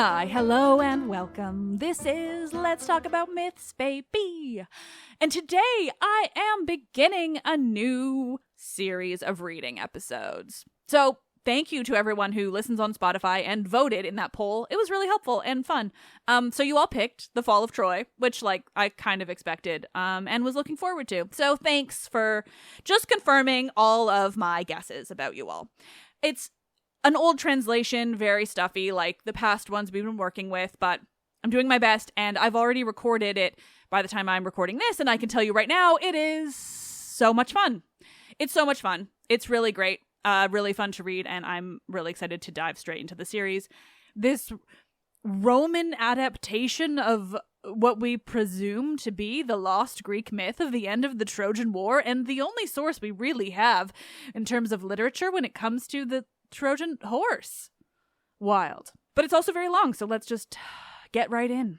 Why, hello and welcome. This is Let's Talk About Myths, baby. And today I am beginning a new series of reading episodes. So thank you to everyone who listens on Spotify and voted in that poll. It was really helpful and fun. So you all picked The Fall of Troy, which I kind of expected and was looking forward to. So thanks for just confirming all of my guesses about you all. It's an old translation, very stuffy, like the past ones we've been working with, but I'm doing my best, and I've already recorded it by the time I'm recording this, and I can tell you right now, it is so much fun. It's so much fun. It's really great, really fun to read, and I'm really excited to dive straight into the series. This Roman adaptation of what we presume to be the lost Greek myth of the end of the Trojan War, and the only source we really have in terms of literature when it comes to the Trojan horse. Wild. But it's also very long, so let's just get right in.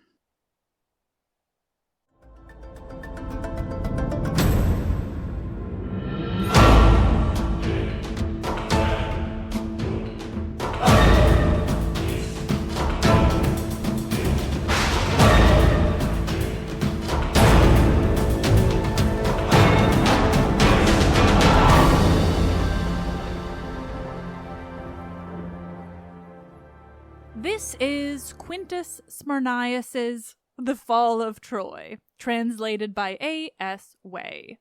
This is Quintus Smyrnaeus' The Fall of Troy, translated by A.S. Way.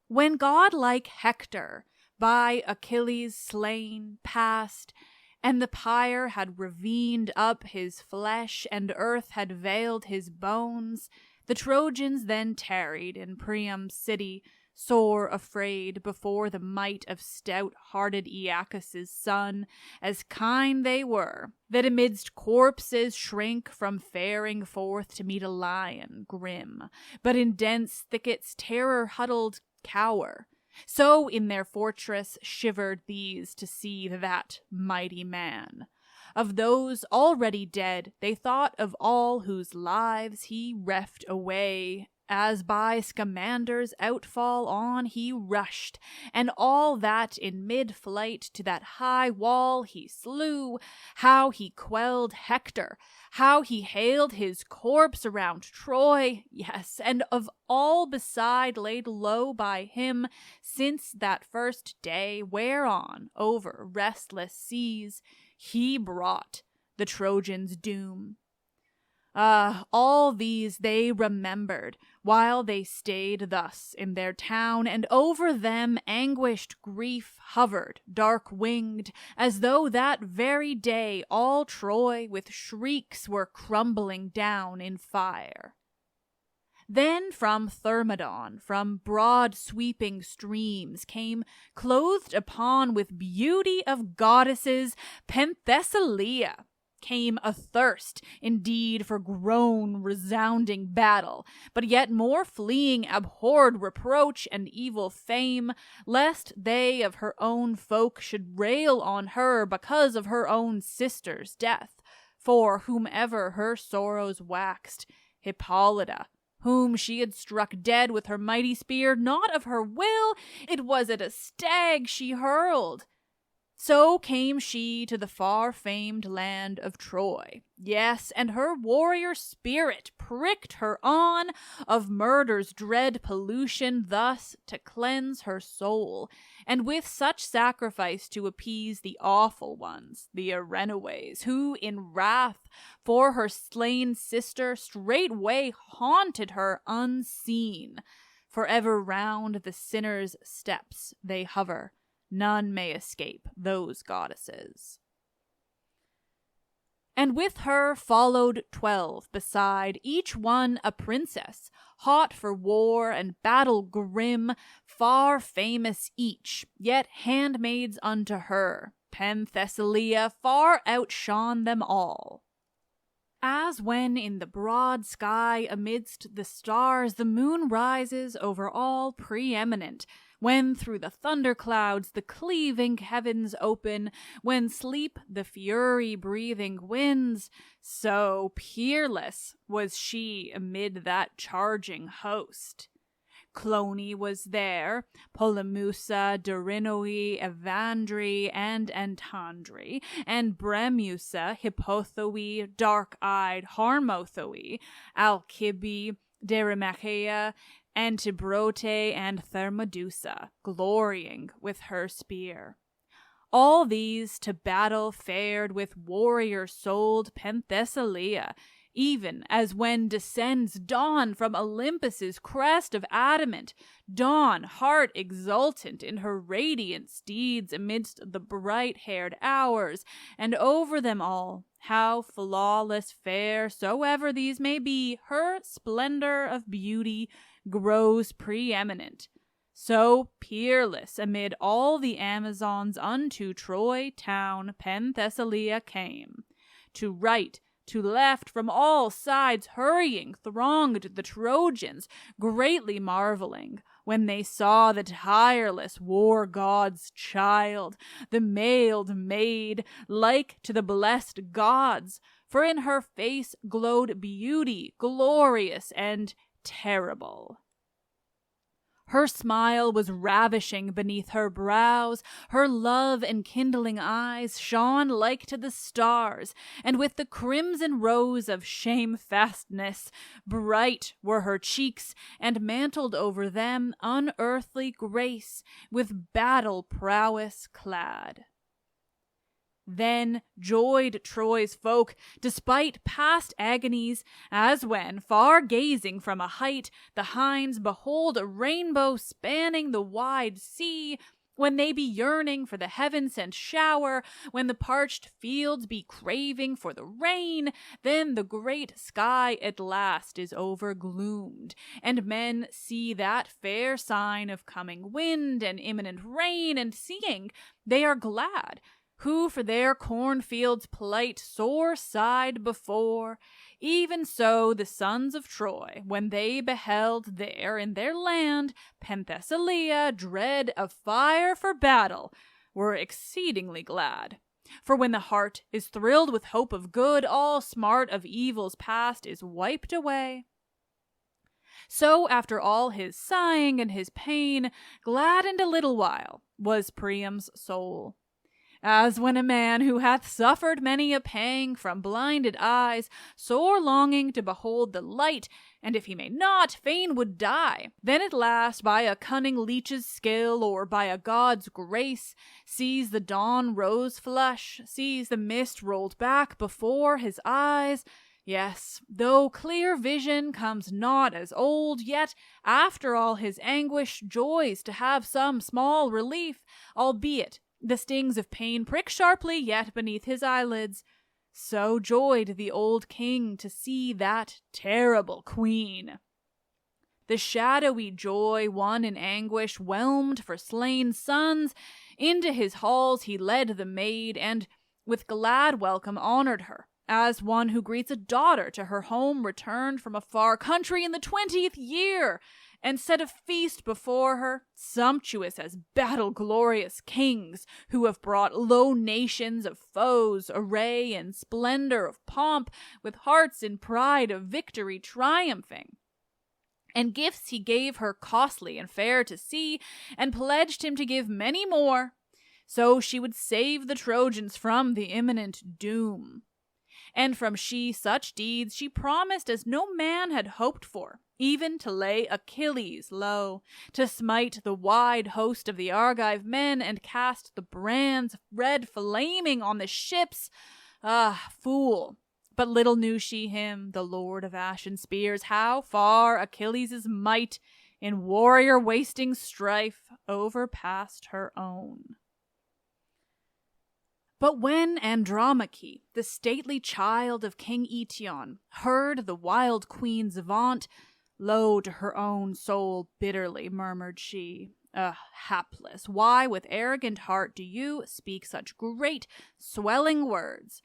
When godlike Hector, by Achilles slain, passed, and the pyre had ravined up his flesh, and earth had veiled his bones, the Trojans then tarried in Priam's city, sore afraid before the might of stout-hearted Aeacus' son, as kine they were, that amidst corpses shrank from faring forth to meet a lion grim, but in dense thickets terror-huddled cower. So in their fortress shivered these to see that mighty man. Of those already dead, they thought of all whose lives he reft away, as by Scamander's outfall on he rushed, and all that in mid-flight to that high wall he slew, how he quelled Hector, how he haled his corpse around Troy, yes, and of all beside laid low by him since that first day whereon, over restless seas, he brought the Trojans' doom. All these they remembered, while they stayed thus in their town, and over them anguished grief hovered, dark-winged, as though that very day all Troy with shrieks were crumbling down in fire. Then from Thermodon, from broad-sweeping streams, came, clothed upon with beauty of goddesses, Penthesilea, came athirst, indeed, for groan resounding battle, but yet more fleeing abhorred reproach and evil fame, lest they of her own folk should rail on her because of her own sister's death. For whomever her sorrows waxed, Hippolyta, whom she had struck dead with her mighty spear, not of her will, it was at a stag she hurled. So came she to the far-famed land of Troy. Yes, and her warrior spirit pricked her on of murder's dread pollution thus to cleanse her soul, and with such sacrifice to appease the awful ones, the Erineways, who in wrath for her slain sister straightway haunted her unseen. Forever round the sinner's steps they hover. None may escape those goddesses. And with her followed 12 beside, each one a princess, hot for war and battle grim, far famous each, yet handmaids unto her. Penthesilea far outshone them all. As when in the broad sky amidst the stars the moon rises over all preeminent, when through the thunderclouds the cleaving heavens open, when sleep the fury-breathing winds, so peerless was she amid that charging host. Clone was there, Polemusa, Dorinoi, Evandri, and Antandri, and Bremusa, Hippothoe, dark-eyed Harmothoe, Alcibi, Derimachea, Antibrote, and Thermodusa, glorying with her spear. All these to battle fared with warrior-souled Penthesilea, even as when descends dawn from Olympus's crest of adamant, dawn, heart exultant in her radiant steeds amidst the bright-haired hours, and over them all, how flawless fair soever these may be, her splendor of beauty grows preeminent. So peerless amid all the Amazons unto Troy town Penthesilea came. To right, to left, from all sides hurrying thronged the Trojans, greatly marveling, when they saw the tireless war god's child, the mailed maid, like to the blessed gods, for in her face glowed beauty, glorious and terrible. Her smile was ravishing beneath her brows, her love-enkindling eyes shone like to the stars, and with the crimson rose of shamefastness, bright were her cheeks, and mantled over them unearthly grace, with battle prowess clad. Then joyed Troy's folk, despite past agonies, as when, far gazing from a height, the hinds behold a rainbow spanning the wide sea, when they be yearning for the heaven-sent shower, when the parched fields be craving for the rain, then the great sky at last is overgloomed, and men see that fair sign of coming wind and imminent rain, and seeing, they are glad, who for their cornfields' plight sore sighed before. Even so the sons of Troy, when they beheld there in their land Penthesilea, dread of fire for battle, were exceedingly glad. For when the heart is thrilled with hope of good, all smart of evils past is wiped away. So after all his sighing and his pain, gladdened a little while was Priam's soul. As when a man who hath suffered many a pang from blinded eyes, sore longing to behold the light, and if he may not, fain would die, then at last by a cunning leech's skill, or by a god's grace, sees the dawn rose flush, sees the mist rolled back before his eyes. Yes, though clear vision comes not as old, yet, after all his anguish, joys to have some small relief, albeit the stings of pain prick sharply yet beneath his eyelids. So joyed the old king to see that terrible queen. The shadowy joy won in anguish whelmed for slain sons, into his halls he led the maid, and with glad welcome honored her, as one who greets a daughter to her home returned from a far country in the 20th year, and set a feast before her, sumptuous as battle-glorious kings, who have brought low nations of foes, array and splendor of pomp, with hearts in pride of victory triumphing. And gifts he gave her costly and fair to see, and pledged him to give many more, so she would save the Trojans from the imminent doom. And from she such deeds she promised as no man had hoped for, even to lay Achilles low, to smite the wide host of the Argive men, and cast the brands red flaming on the ships. Ah, fool! But little knew she him, the lord of ashen spears, how far Achilles' might in warrior-wasting strife overpassed her own. But when Andromache, the stately child of King Eetion, heard the wild queen's vaunt, low to her own soul bitterly murmured she, hapless, why with arrogant heart do you speak such great, swelling words?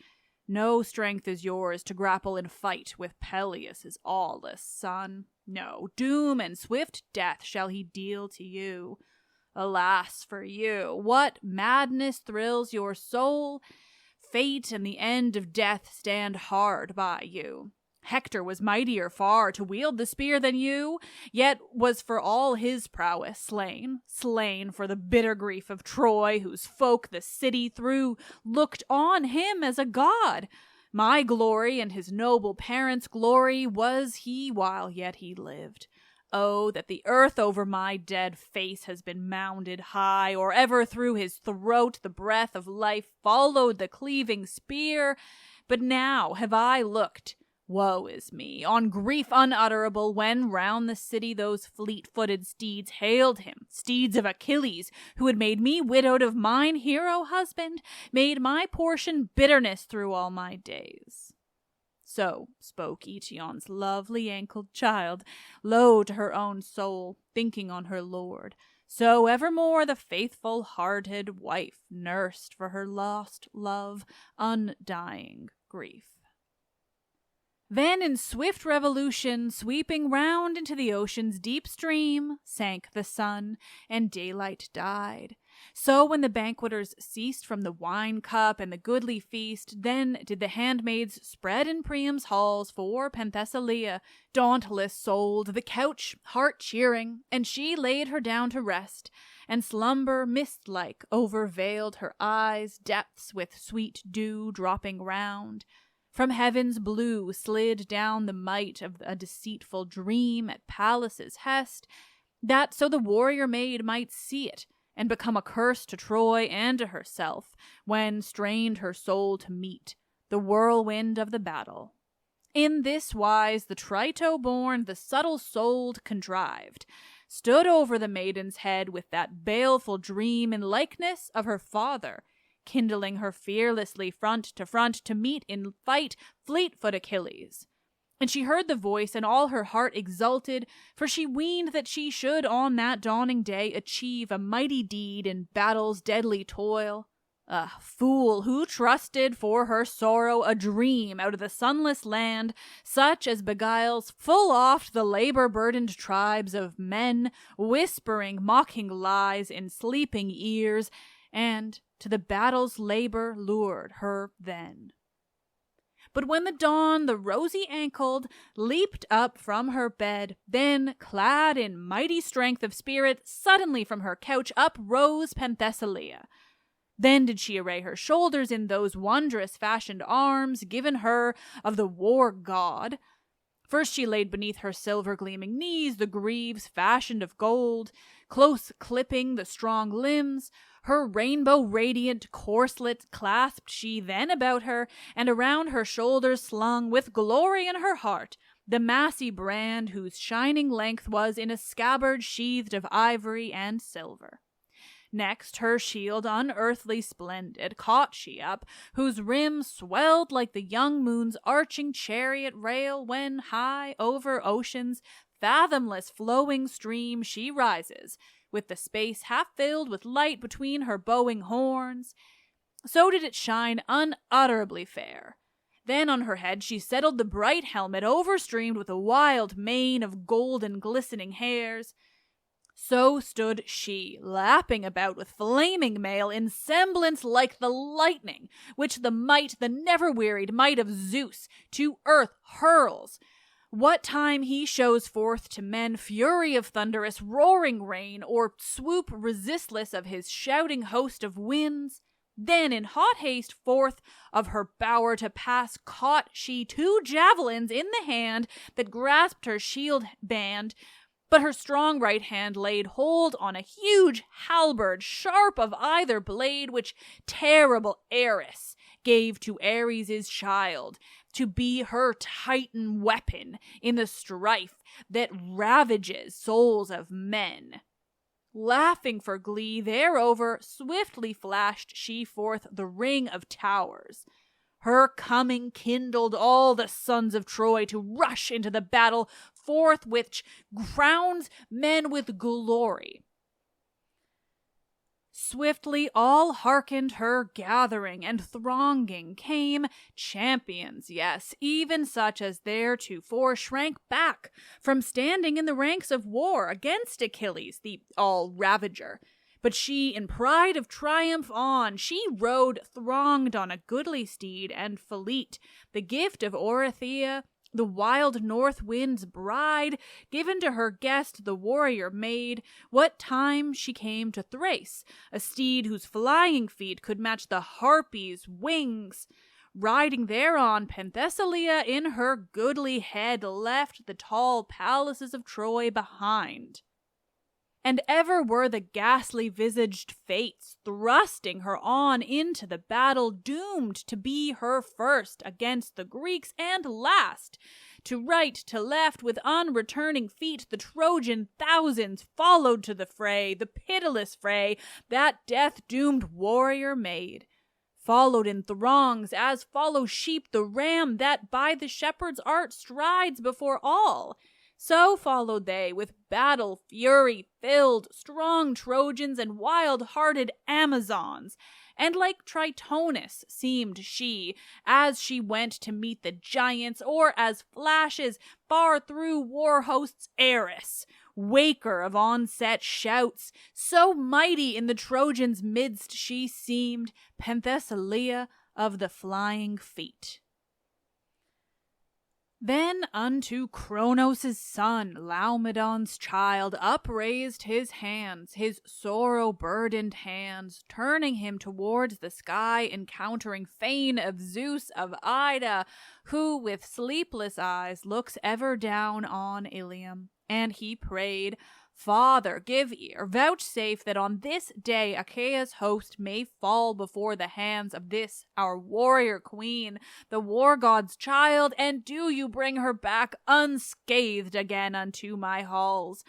No strength is yours to grapple in fight with Peleus' aweless son. No, doom and swift death shall he deal to you. Alas for you, what madness thrills your soul? Fate and the end of death stand hard by you. Hector was mightier far to wield the spear than you, yet was for all his prowess slain for the bitter grief of Troy, whose folk the city through looked on him as a god. My glory and his noble parents' glory was he while yet he lived. Oh, that the earth over my dead face has been mounded high, or ever through his throat the breath of life followed the cleaving spear. But now have I looked, woe is me, on grief unutterable, when round the city those fleet-footed steeds hailed him, steeds of Achilles, who had made me widowed of mine hero husband, made my portion bitterness through all my days. So spoke Eetion's lovely ankled child, low to her own soul, thinking on her lord. So evermore the faithful-hearted wife nursed for her lost love undying grief. Then in swift revolution, sweeping round into the ocean's deep stream, sank the sun, and daylight died. So when the banqueters ceased from the wine cup and the goodly feast, then did the handmaids spread in Priam's halls for Penthesilea, dauntless-souled, the couch heart-cheering, and she laid her down to rest, and slumber mist-like overveiled her eyes' depths with sweet dew dropping round. From heaven's blue slid down the might of a deceitful dream at Pallas's hest, that so the warrior maid might see it, and become a curse to Troy and to herself, when strained her soul to meet the whirlwind of the battle. In this wise the Trito-born, the subtle-souled contrived, stood over the maiden's head with that baleful dream in likeness of her father, kindling her fearlessly front to meet in fight fleet-foot Achilles. And she heard the voice, and all her heart exulted, for she weened that she should on that dawning day achieve a mighty deed in battle's deadly toil. Ah, fool, who trusted for her sorrow a dream out of the sunless land, such as beguiles full oft the labor-burdened tribes of men, whispering mocking lies in sleeping ears, and to the battle's labor lured her then. But when the dawn, the rosy-ankled, leaped up from her bed, then, clad in mighty strength of spirit, suddenly from her couch up rose Penthesilea. Then did she array her shoulders in those wondrous-fashioned arms given her of the war-god. First she laid beneath her silver-gleaming knees the greaves fashioned of gold, close clipping the strong limbs. Her rainbow-radiant corslet clasped she then about her, and around her shoulders slung, with glory in her heart, the massy brand whose shining length was in a scabbard sheathed of ivory and silver. Next her shield unearthly splendid caught she up, whose rim swelled like the young moon's arching chariot rail when high over ocean's fathomless flowing stream she rises, with the space half filled with light between her bowing horns. So did it shine unutterably fair. Then on her head she settled the bright helmet overstreamed with a wild mane of golden glistening hairs. So stood she, lapping about with flaming mail in semblance like the lightning, which the never-wearied might of Zeus to earth hurls. What time he shows forth to men fury of thunderous roaring rain, or swoop resistless of his shouting host of winds, then in hot haste forth of her bower to pass caught she 2 javelins in the hand that grasped her shield band, but her strong right hand laid hold on a huge halberd sharp of either blade, which terrible Eris gave to Ares' child, to be her Titan weapon in the strife that ravages souls of men. Laughing for glee thereover, swiftly flashed she forth the ring of towers. Her coming kindled all the sons of Troy to rush into the battle, forth which crowns men with glory. Swiftly all hearkened her gathering, and thronging came champions, yes, even such as theretofore shrank back from standing in the ranks of war against Achilles, the all-ravager. But she, in pride of triumph on, she rode thronged on a goodly steed, and Felete, the gift of Oreithyia, The wild north wind's bride, given to her guest the warrior maid, what time she came to Thrace, a steed whose flying feet could match the harpy's wings. Riding thereon, Penthesilea in her goodly head left the tall palaces of Troy behind. And ever were the ghastly-visaged fates thrusting her on into the battle, doomed to be her first against the Greeks and last. To right, to left, with unreturning feet, the Trojan thousands followed to the fray, the pitiless fray that death-doomed warrior made. Followed in throngs, as follow sheep the ram that by the shepherd's art strides before all. So followed they, with battle fury filled, strong Trojans and wild-hearted Amazons. And like Tritonis seemed she, as she went to meet the giants, or as flashes far through war hosts Eris, waker of onset shouts. So mighty in the Trojans' midst she seemed, Penthesilea of the flying feet. Then unto Cronos' son, Laomedon's child, upraised his hands, his sorrow-burdened hands, turning him towards the sky, encountering fane of Zeus of Ida, who with sleepless eyes looks ever down on Ilium. And he prayed, Father, give ear, vouchsafe that on this day Achaea's host may fall before the hands of this our warrior queen, the war god's child, and do you bring her back unscathed again unto my halls.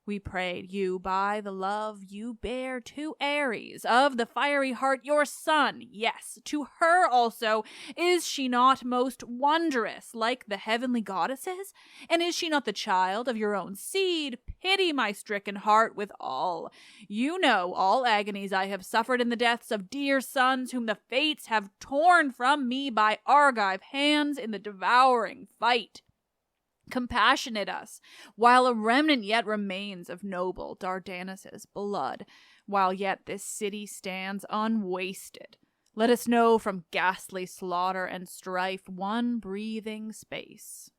We prayed you by the love you bear to Ares of the fiery heart, your son. Yes, to her also is she not most wondrous, like the heavenly goddesses? And is she not the child of your own seed? Pity my stricken heart withal. You know all agonies I have suffered in the deaths of dear sons whom the fates have torn from me by Argive hands in the devouring fight. Compassionate us, while a remnant yet remains of noble Dardanus' blood, while yet this city stands unwasted. Let us know from ghastly slaughter and strife one breathing space.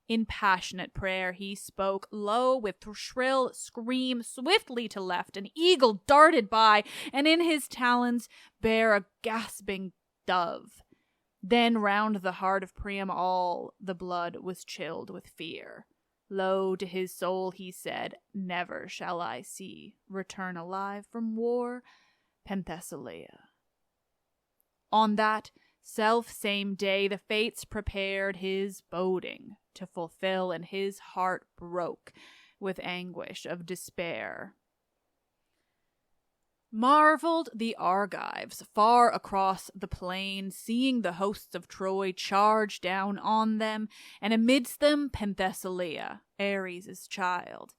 In passionate prayer he spoke, lo, with shrill scream, swiftly to left an eagle darted by, and in his talons bare a gasping dove. Then round the heart of Priam all the blood was chilled with fear. Lo, to his soul he said, Never shall I see return alive from war, Penthesilea. On that self-same day the fates prepared his boding to fulfill, and his heart broke with anguish of despair. Marveled the Argives far across the plain, seeing the hosts of Troy charge down on them, and amidst them Penthesilea, Ares' child.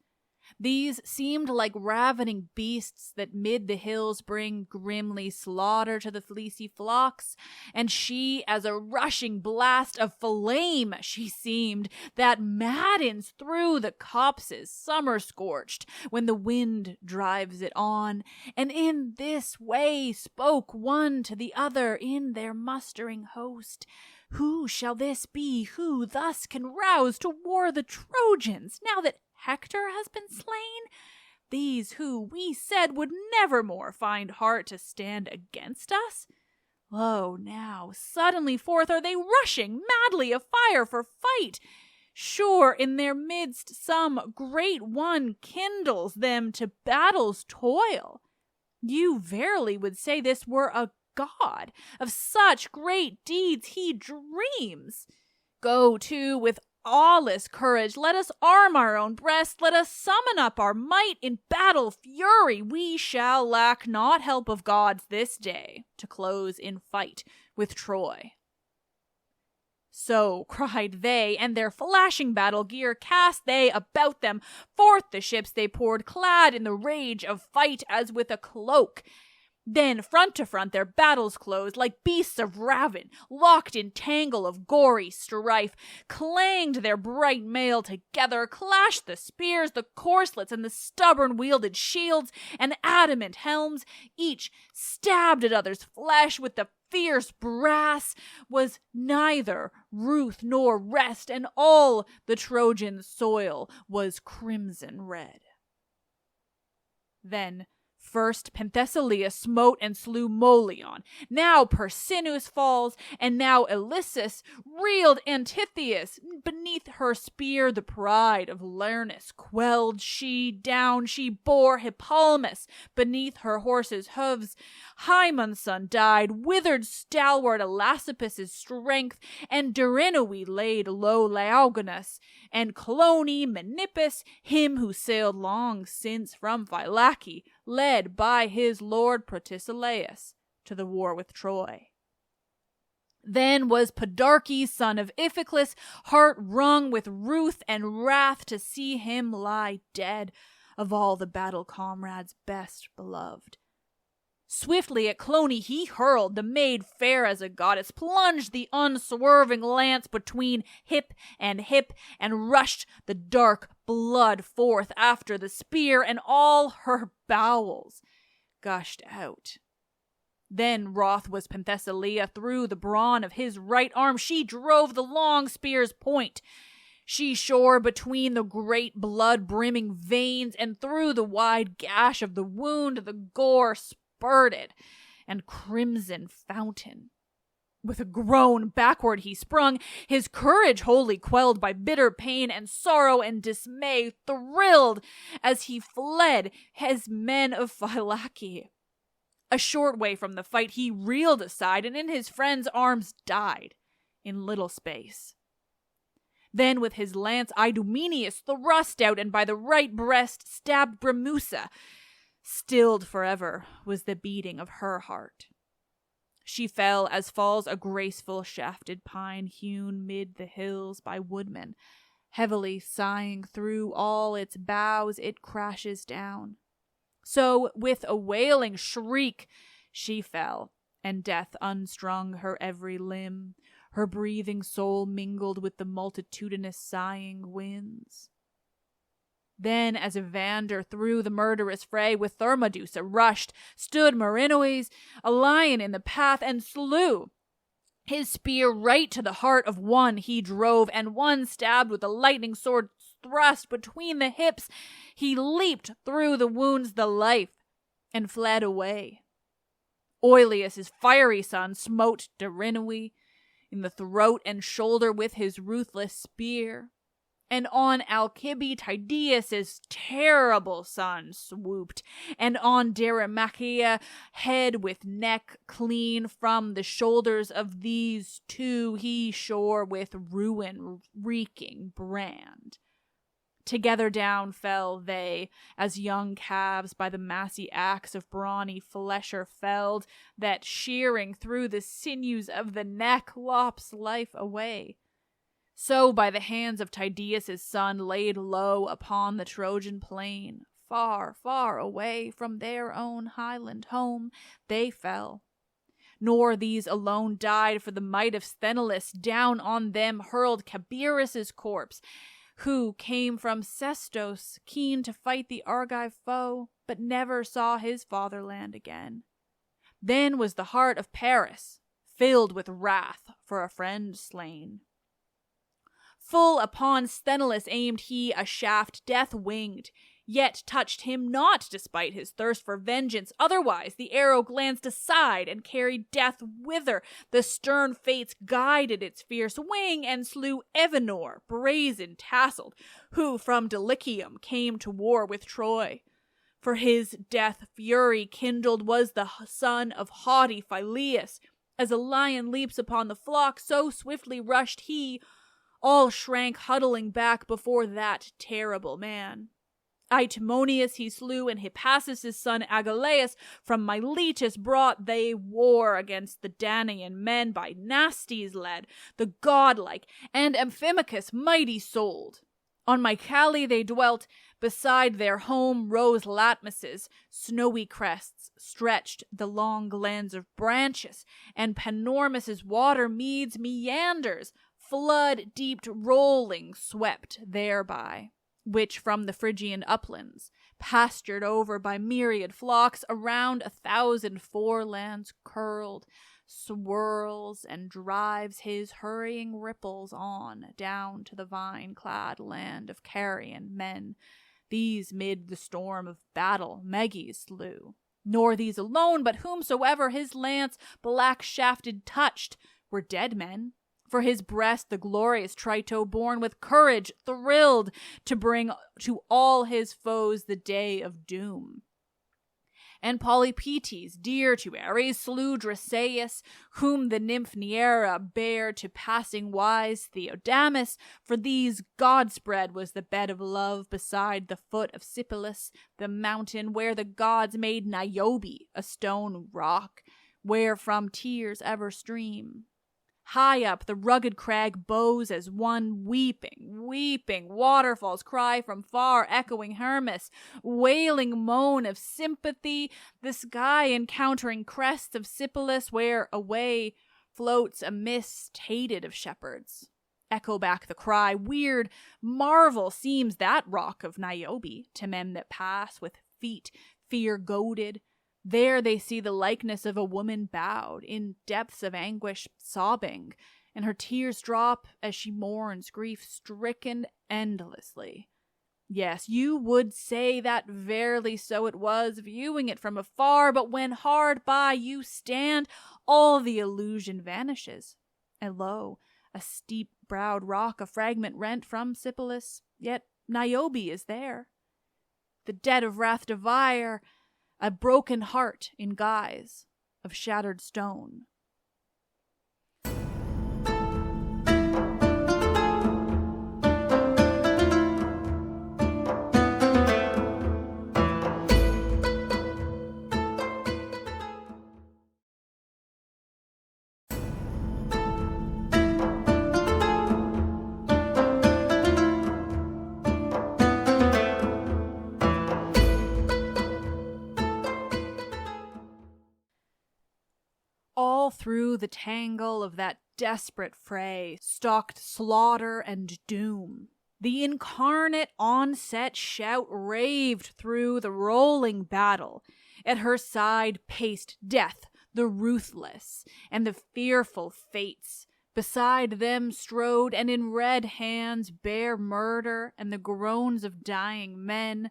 These seemed like ravening beasts that mid the hills bring grimly slaughter to the fleecy flocks, and she as a rushing blast of flame she seemed, that maddens through the copses summer-scorched when the wind drives it on, and in this way spoke one to the other in their mustering host. Who shall this be who thus can rouse to war the Trojans, now that Hector has been slain? These who we said would never more find heart to stand against us? Lo, now, suddenly forth are they rushing madly afire for fight. Sure, in their midst some great one kindles them to battle's toil. You verily would say this were a god. Of such great deeds he dreams. Go to with aweless courage, let us arm our own breast, let us summon up our might in battle fury. We shall lack not help of gods this day to close in fight with Troy. So cried they, and their flashing battle gear cast they about them. Forth the ships they poured, clad in the rage of fight as with a cloak. Then front to front their battles closed, like beasts of ravin, locked in tangle of gory strife, clanged their bright mail together, clashed the spears, the corslets, and the stubborn-wielded shields and adamant helms, each stabbed at other's flesh with the fierce brass was neither ruth nor rest, and all the Trojan soil was crimson red. Then first Penthesilea smote and slew Molion. Now Persinus falls, and now Ilyssus reeled Antitheus. Beneath her spear the pride of Lernus quelled she. Down she bore Hippalmus beneath her horse's hoofs. Hymon's son died, withered stalwart Elasippus' strength, and Derinoe laid low Laogonus, and Clone Menippus, him who sailed long since from Phylace, led by his lord Protesilaus to the war with Troy. Then was Podarches, son of Iphiclus, heart wrung with ruth and wrath to see him lie dead, of all the battle comrades best beloved. Swiftly at Clone he hurled, the maid fair as a goddess, plunged the unswerving lance between hip, and rushed the dark blood forth after the spear, and all her bowels gushed out. Then wroth was Penthesilea, through the brawn of his right arm she drove the long spear's point. She shore between the great blood-brimming veins, and through the wide gash of the wound the gore spurted, and crimson fountain. With a groan backward he sprung, his courage wholly quelled by bitter pain and sorrow and dismay, thrilled as he fled his men of Phylace. A short way from the fight he reeled aside, and in his friend's arms died in little space. Then with his lance Idomeneus thrust out, and by the right breast stabbed Bremusa. Stilled forever was the beating of her heart. She fell as falls a graceful shafted pine hewn mid the hills by woodmen. Heavily sighing through all its boughs it crashes down. So with a wailing shriek she fell, and death unstrung her every limb. Her breathing soul mingled with the multitudinous sighing winds. Then as Evander through the murderous fray with Thermodusa rushed, stood Merinoes, a lion in the path, and slew. His spear right to the heart of one he drove, and one stabbed with a lightning sword thrust between the hips. He leaped through the wounds the life, and fled away. Oileus' fiery son smote Derinoe in the throat and shoulder with his ruthless spear. And on Alcibe Tydeus' terrible son swooped, and on Deirimachia head with neck clean from the shoulders of these two he shore with ruin-wreaking brand. Together down fell they, as young calves by the massy axe of brawny flesher felled, that shearing through the sinews of the neck lops life away. So by the hands of Tydeus' son laid low upon the Trojan plain, far, far away from their own highland home, they fell. Nor these alone died, for the might of Sthenelus down on them hurled Cabirus' corpse, who came from Sestos, keen to fight the Argive foe, but never saw his fatherland again. Then was the heart of Paris filled with wrath for a friend slain. Full upon Sthenelus aimed he a shaft death-winged, yet touched him not despite his thirst for vengeance. Otherwise the arrow glanced aside and carried death whither the stern fates guided its fierce wing, and slew Evenor, brazen-tasseled, who from Dulichium came to war with Troy. For his death fury kindled was the son of haughty Phyleus. As a lion leaps upon the flock, so swiftly rushed he. All shrank huddling back before that terrible man. Itimonius he slew, and Hippasus' son Agelaus from Miletus brought. They war against the Danaan men by Nastes led, the godlike, and Amphimachus mighty-souled. On Mycale they dwelt, beside their home rose Latmus' snowy crests, stretched the long glens of branches, and Panormus' water meads meanders, flood-deeped rolling swept thereby, which from the Phrygian uplands, pastured over by myriad flocks, around 1,000 forelands curled, swirls and drives his hurrying ripples on down to the vine-clad land of Carian men. These mid the storm of battle Meges slew. Nor these alone, but whomsoever his lance black-shafted touched were dead men. For his breast the glorious Trito, born with courage, thrilled to bring to all his foes the day of doom. And Polypoetes, dear to Ares, slew Draceus, whom the nymph Neaera bare to passing wise Theodamas. For these God-spread was the bed of love beside the foot of Sipylus, the mountain where the gods made Niobe, a stone rock, where from tears ever stream. High up the rugged crag bows as one weeping waterfalls cry from far echoing Hermus, wailing moan of sympathy, the sky encountering crests of Sipylus where away floats a mist hated of shepherds. Echo back the cry, weird marvel seems that rock of Niobe to men that pass with feet fear-goaded. There they see the likeness of a woman bowed, in depths of anguish sobbing, and her tears drop as she mourns, grief-stricken endlessly. Yes, you would say that verily so it was, viewing it from afar, but when hard by you stand, all the illusion vanishes. And lo, a steep-browed rock, a fragment rent from Sipylus, yet Niobe is there. The dead of wrath Devire, a broken heart in guise of shattered stone. All through the tangle of that desperate fray stalked slaughter and doom. The incarnate onset shout raved through the rolling battle. At her side paced Death, the ruthless, and the fearful Fates. Beside them strode, and in red hands bare Murder and the groans of dying men.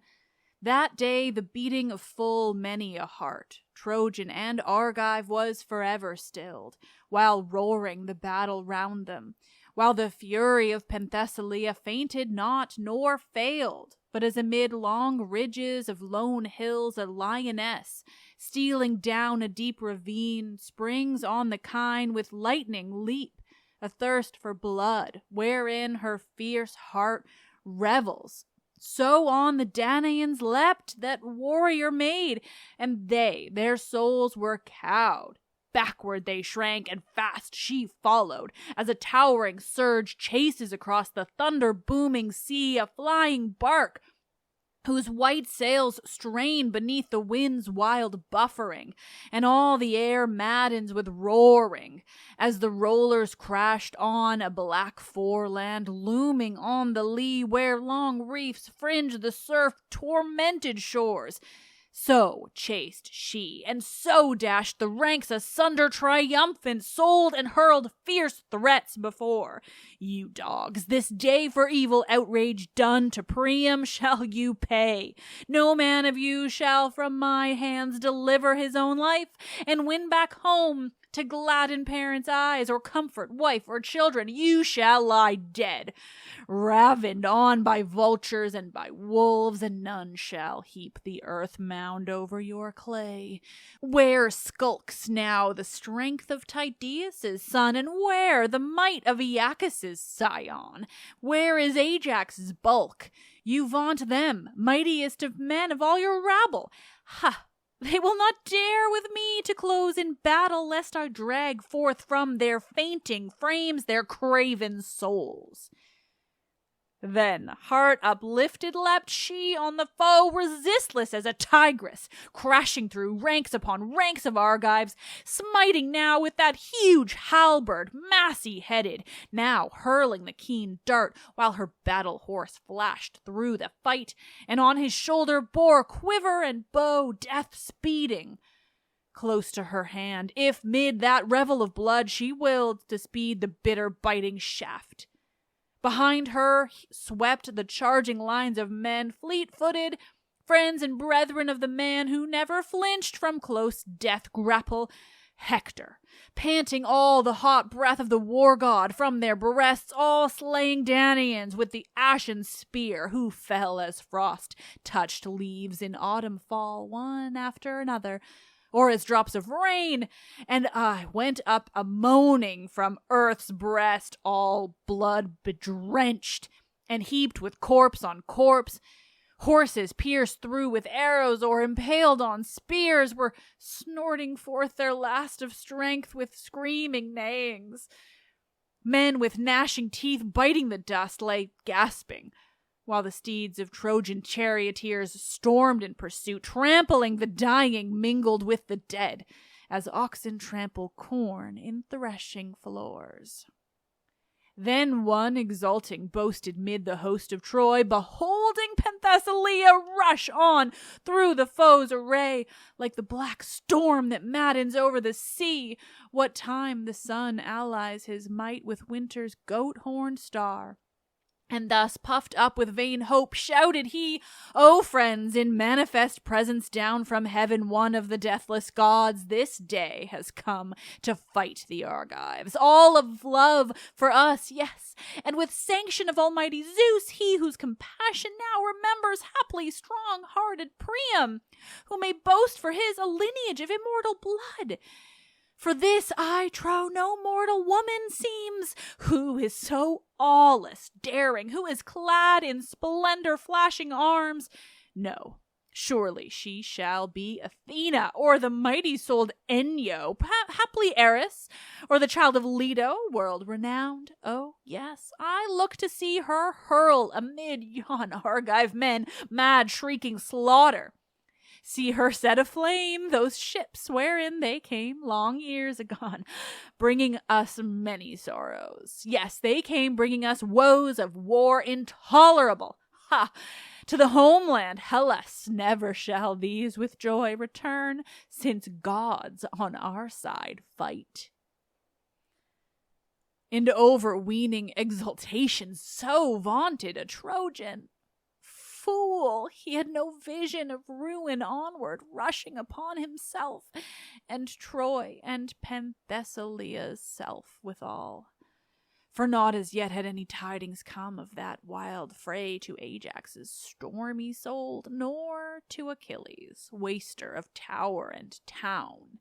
That day the beating of full many a heart, Trojan and Argive, was forever stilled, while roaring the battle round them, while the fury of Penthesilea fainted not nor failed, but as amid long ridges of lone hills a lioness, stealing down a deep ravine, springs on the kine with lightning leap, athirst for blood, wherein her fierce heart revels. So on the Danaans leapt that warrior maid, and their souls were cowed. Backward they shrank, and fast she followed, as a towering surge chases across the thunder-booming sea a flying bark, whose white sails strain beneath the wind's wild buffering, and all the air maddens with roaring, as the rollers crashed on a black foreland looming on the lee, where long reefs fringe the surf-tormented shores. So chased she, and so dashed the ranks asunder, triumphant, sold and hurled fierce threats before. You dogs, this day for evil outrage done to Priam shall you pay. No man of you shall from my hands deliver his own life, and win back home to gladden parents' eyes, or comfort wife or children. You shall lie dead, ravened on by vultures and by wolves, and none shall heap the earth mound over your clay. Where skulks now the strength of Tydeus' son, and where the might of Aeacus' scion? Where is Ajax's bulk? You vaunt them, mightiest of men of all your rabble. Ha! They will not dare with me to close in battle, lest I drag forth from their fainting frames their craven souls. Then, heart uplifted, leapt she on the foe, resistless as a tigress, crashing through ranks upon ranks of Argives, smiting now with that huge halberd, massy-headed, now hurling the keen dart, while her battle horse flashed through the fight, and on his shoulder bore quiver and bow, death speeding. close to her hand, if mid that revel of blood she willed to speed the bitter biting shaft. Behind her swept the charging lines of men, fleet-footed, friends and brethren of the man who never flinched from close death grapple, Hector, panting all the hot breath of the war god from their breasts, all slaying Danaans with the ashen spear, who fell as frost-touched leaves in autumn fall, one after another, or as drops of rain, and I went up a moaning from earth's breast, all blood-bedrenched, and heaped with corpse on corpse. Horses pierced through with arrows or impaled on spears were snorting forth their last of strength with screaming neighings. Men with gnashing teeth biting the dust lay gasping, while the steeds of Trojan charioteers stormed in pursuit, trampling the dying mingled with the dead, as oxen trample corn in threshing floors. Then one exulting boasted mid the host of Troy, beholding Penthesilea rush on through the foe's array, like the black storm that maddens over the sea, what time the sun allies his might with winter's goat-horned star. And thus, puffed up with vain hope, shouted he, O friends, in manifest presence down from heaven, one of the deathless gods this day has come to fight the Argives, all of love for us, yes, and with sanction of almighty Zeus, he whose compassion now remembers haply strong-hearted Priam, who may boast for his a lineage of immortal blood. For this, I trow, no mortal woman seems, who is so aweless, daring, who is clad in splendor flashing arms. No, surely she shall be Athena, or the mighty-souled Enyo, haply Eris, or the child of Leto, world-renowned. Oh, yes, I look to see her hurl amid yon Argive men mad shrieking slaughter. See her set aflame those ships wherein they came long years agone, bringing us many sorrows. Yes, they came bringing us woes of war intolerable. Ha! To the homeland, Hellas, never shall these with joy return, since gods on our side fight. In overweening exultation so vaunted a Trojan. Fool, he had no vision of ruin onward rushing upon himself, and Troy and Penthesilea's self withal. For not as yet had any tidings come of that wild fray to Ajax's stormy souled, nor to Achilles, waster of tower and town.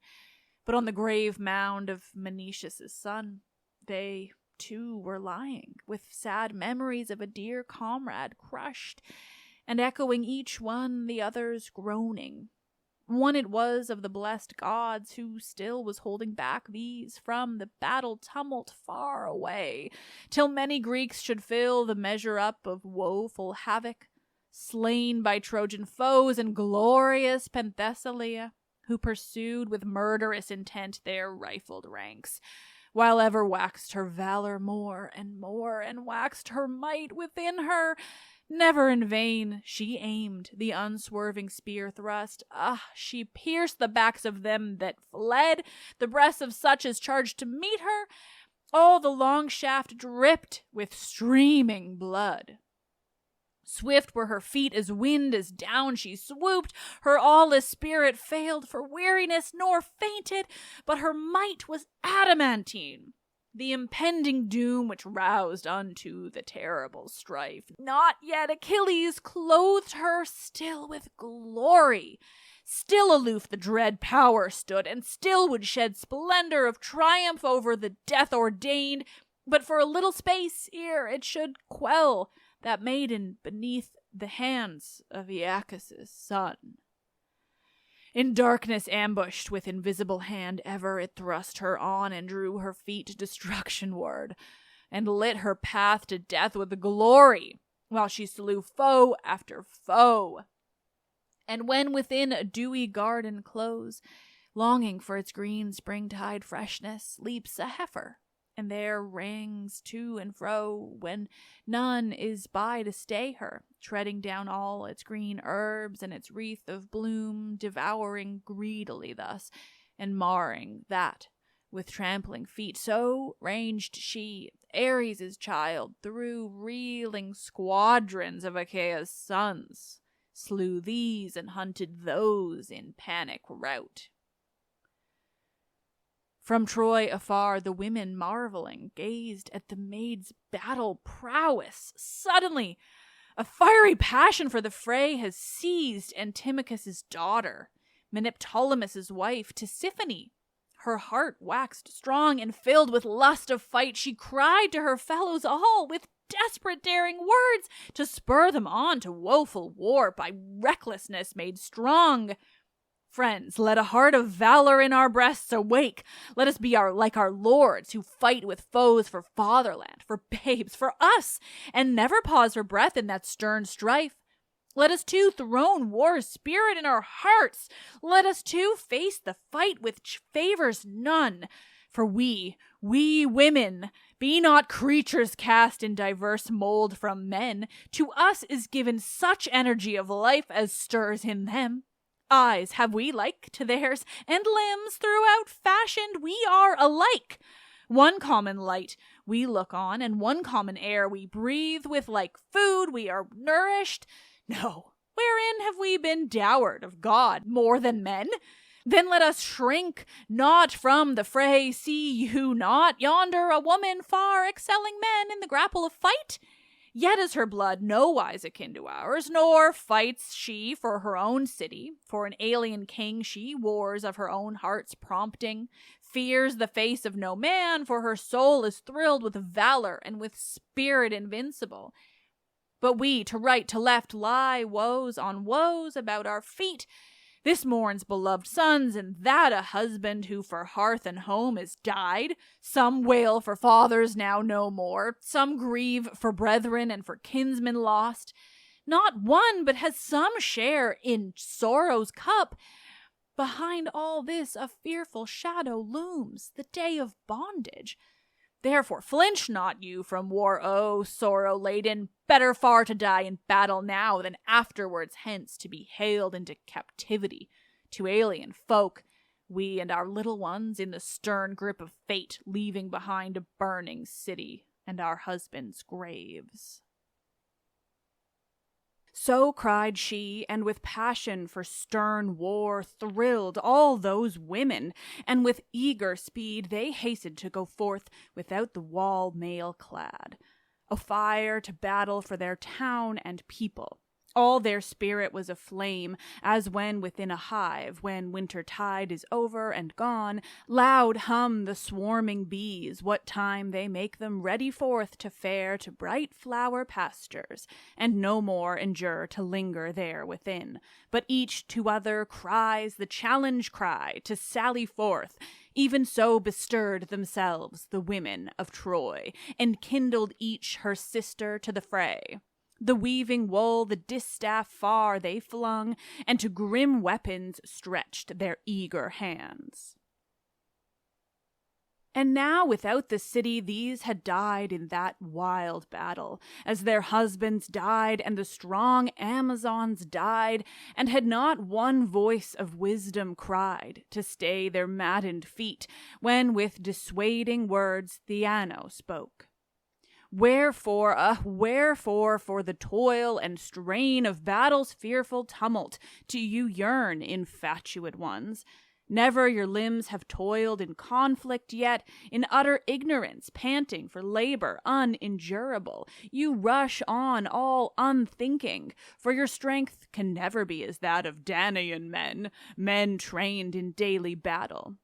But on the grave mound of Menoetius' son, they too were lying, with sad memories of a dear comrade crushed, and echoing each one the other's groaning. One it was of the blessed gods who still was holding back these from the battle tumult far away, till many Greeks should fill the measure up of woeful havoc, slain by Trojan foes, and glorious Penthesilea, who pursued with murderous intent their rifled ranks, while ever waxed her valor more, and waxed her might within her. Never in vain she aimed the unswerving spear thrust. She pierced the backs of them that fled, the breasts of such as charged to meet her. All the long shaft dripped with streaming blood. Swift were her feet as wind, as down she swooped. Her aweless spirit failed for weariness, nor fainted, but her might was adamantine. The impending doom which roused unto the terrible strife. Not yet Achilles clothed her still with glory. Still aloof the dread power stood, and still would shed splendor of triumph over the death ordained, but for a little space ere it should quell that maiden beneath the hands of Aeacus' son. In darkness ambushed, with invisible hand ever it thrust her on, and drew her feet destructionward, and lit her path to death with glory, while she slew foe after foe. And when within a dewy garden close, longing for its green springtide freshness, leaps a heifer, and there rings to and fro, when none is by to stay her, treading down all its green herbs and its wreath of bloom, devouring greedily thus, and marring that with trampling feet. So ranged she, Ares' child, through reeling squadrons of Achaea's sons, slew these and hunted those in panic rout. From Troy afar, the women, marveling, gazed at the maid's battle prowess. Suddenly, a fiery passion for the fray has seized Antimachus' daughter, Meneptolemus' wife, Tisiphone. Her heart waxed strong and filled with lust of fight. She cried to her fellows all with desperate daring words to spur them on to woeful war by recklessness made strong. Friends, let a heart of valor in our breasts awake. Let us be like our lords who fight with foes for fatherland, for babes, for us, and never pause for breath in that stern strife. Let us too throne war's spirit in our hearts. Let us too face the fight which favors none. For we women, be not creatures cast in diverse mold from men. To us is given such energy of life as stirs in them. Eyes have we like to theirs, and limbs throughout fashioned we are alike. One common light we look on, and one common air we breathe. With like food we are nourished. No, wherein have we been dowered of God more than men? Then let us shrink not from the fray. See you not yonder a woman far excelling men in the grapple of fight? Yet is her blood nowise akin to ours, nor fights she for her own city. For an alien king she wars of her own heart's prompting, fears the face of no man, for her soul is thrilled with valor and with spirit invincible. But we, to right, to left, lie woes on woes about our feet. This mourns beloved sons, and that a husband who for hearth and home is died. Some wail for fathers now no more. Some grieve for brethren and for kinsmen lost. Not one but has some share in sorrow's cup. Behind all this a fearful shadow looms, the day of bondage. Therefore flinch not you from war, O sorrow-laden. Better far to die in battle now than afterwards hence to be haled into captivity to alien folk, we and our little ones in the stern grip of fate, leaving behind a burning city and our husbands' graves. So cried she, and with passion for stern war thrilled all those women, and with eager speed they hastened to go forth without the wall mail-clad, afire to battle for their town and people. All their spirit was aflame, as when within a hive, when winter tide is over and gone, loud hum the swarming bees, what time they make them ready forth to fare to bright flower pastures, and no more endure to linger there within, but each to other cries the challenge cry to sally forth. Even so bestirred themselves the women of Troy, and kindled each her sister to the fray. The weaving wool, the distaff far they flung, and to grim weapons stretched their eager hands. And now without the city these had died in that wild battle, as their husbands died and the strong Amazons died, and had not one voice of wisdom cried to stay their maddened feet, when with dissuading words Theano spoke. Wherefore, for the toil and strain of battle's fearful tumult do you yearn, infatuate ones? Never your limbs have toiled in conflict yet, in utter ignorance, panting for labor unendurable. You rush on all unthinking, for your strength can never be as that of Danaan men trained in daily battle.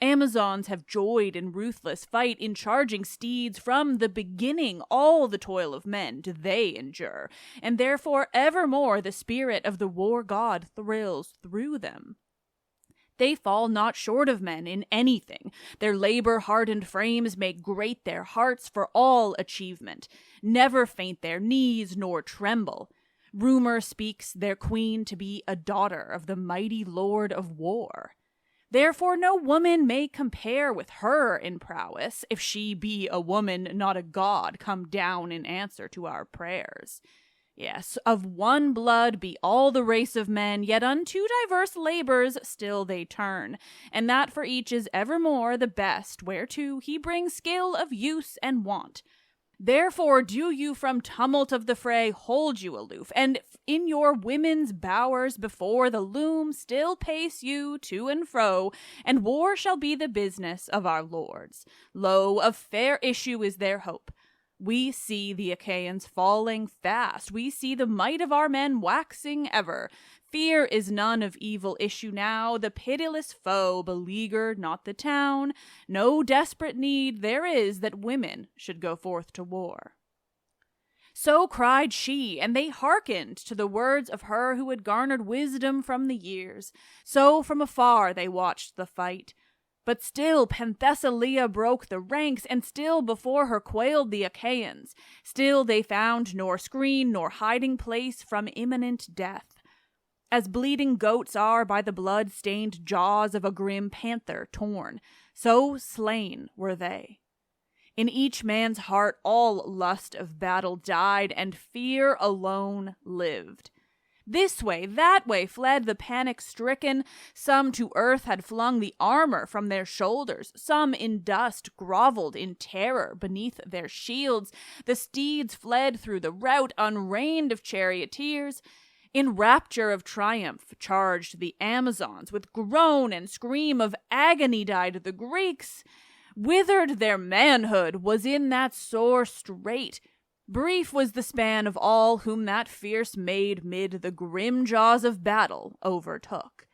Amazons have joyed in ruthless fight, in charging steeds. From the beginning all the toil of men do they endure, and therefore evermore the spirit of the war god thrills through them. They fall not short of men in anything. Their labor-hardened frames make great their hearts for all achievement. Never faint their knees nor tremble. Rumor speaks their queen to be a daughter of the mighty lord of war. Therefore no woman may compare with her in prowess, if she be a woman, not a god, come down in answer to our prayers. Yes, of one blood be all the race of men, yet unto diverse labors still they turn, and that for each is evermore the best, whereto he brings skill of use and wont. Therefore do you from tumult of the fray hold you aloof, and in your women's bowers before the loom still pace you to and fro, and war shall be the business of our lords. Lo, of fair issue is their hope. We see the Achaeans falling fast. We see the might of our men waxing ever. Fear is none of evil issue now. The pitiless foe beleaguer not the town. No desperate need there is that women should go forth to war. So cried she, and they hearkened to the words of her who had garnered wisdom from the years. So from afar they watched the fight. But still Penthesilea broke the ranks, and still before her quailed the Achaeans. Still they found nor screen nor hiding place from imminent death. As bleeding goats are by the blood-stained jaws of a grim panther torn, so slain were they. In each man's heart all lust of battle died, and fear alone lived. This way, that way fled the panic-stricken. Some to earth had flung the armor from their shoulders. Some in dust groveled in terror beneath their shields. The steeds fled through the rout unreined of charioteers. In rapture of triumph charged the Amazons. With groan and scream of agony died the Greeks. Withered their manhood was in that sore strait. Brief was the span of all whom that fierce maid mid the grim jaws of battle overtook.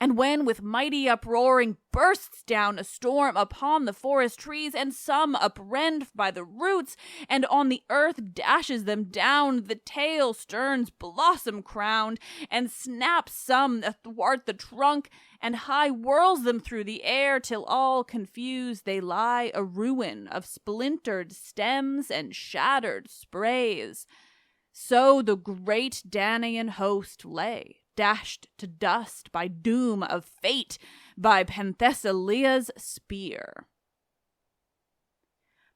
And when with mighty uproaring bursts down a storm upon the forest trees, and some uprend by the roots, and on the earth dashes them down, the tail sterns blossom crowned, and snaps some athwart the trunk, and high whirls them through the air, till all confused they lie a ruin of splintered stems and shattered sprays. So the great Danaan host lay, dashed to dust by doom of fate, by Penthesilea's spear.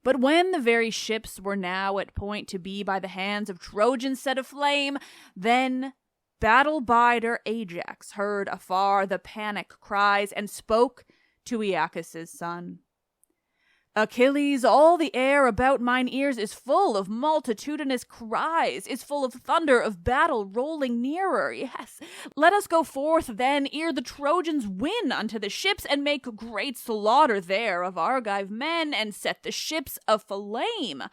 But when the very ships were now at point to be by the hands of Trojans set aflame, then battle-bider Ajax heard afar the panic cries, and spoke to Aeacus' son. Achilles, all the air about mine ears is full of multitudinous cries, is full of thunder of battle rolling nearer. Yes, let us go forth then, ere the Trojans win unto the ships, and make great slaughter there of Argive men, and set the ships aflame.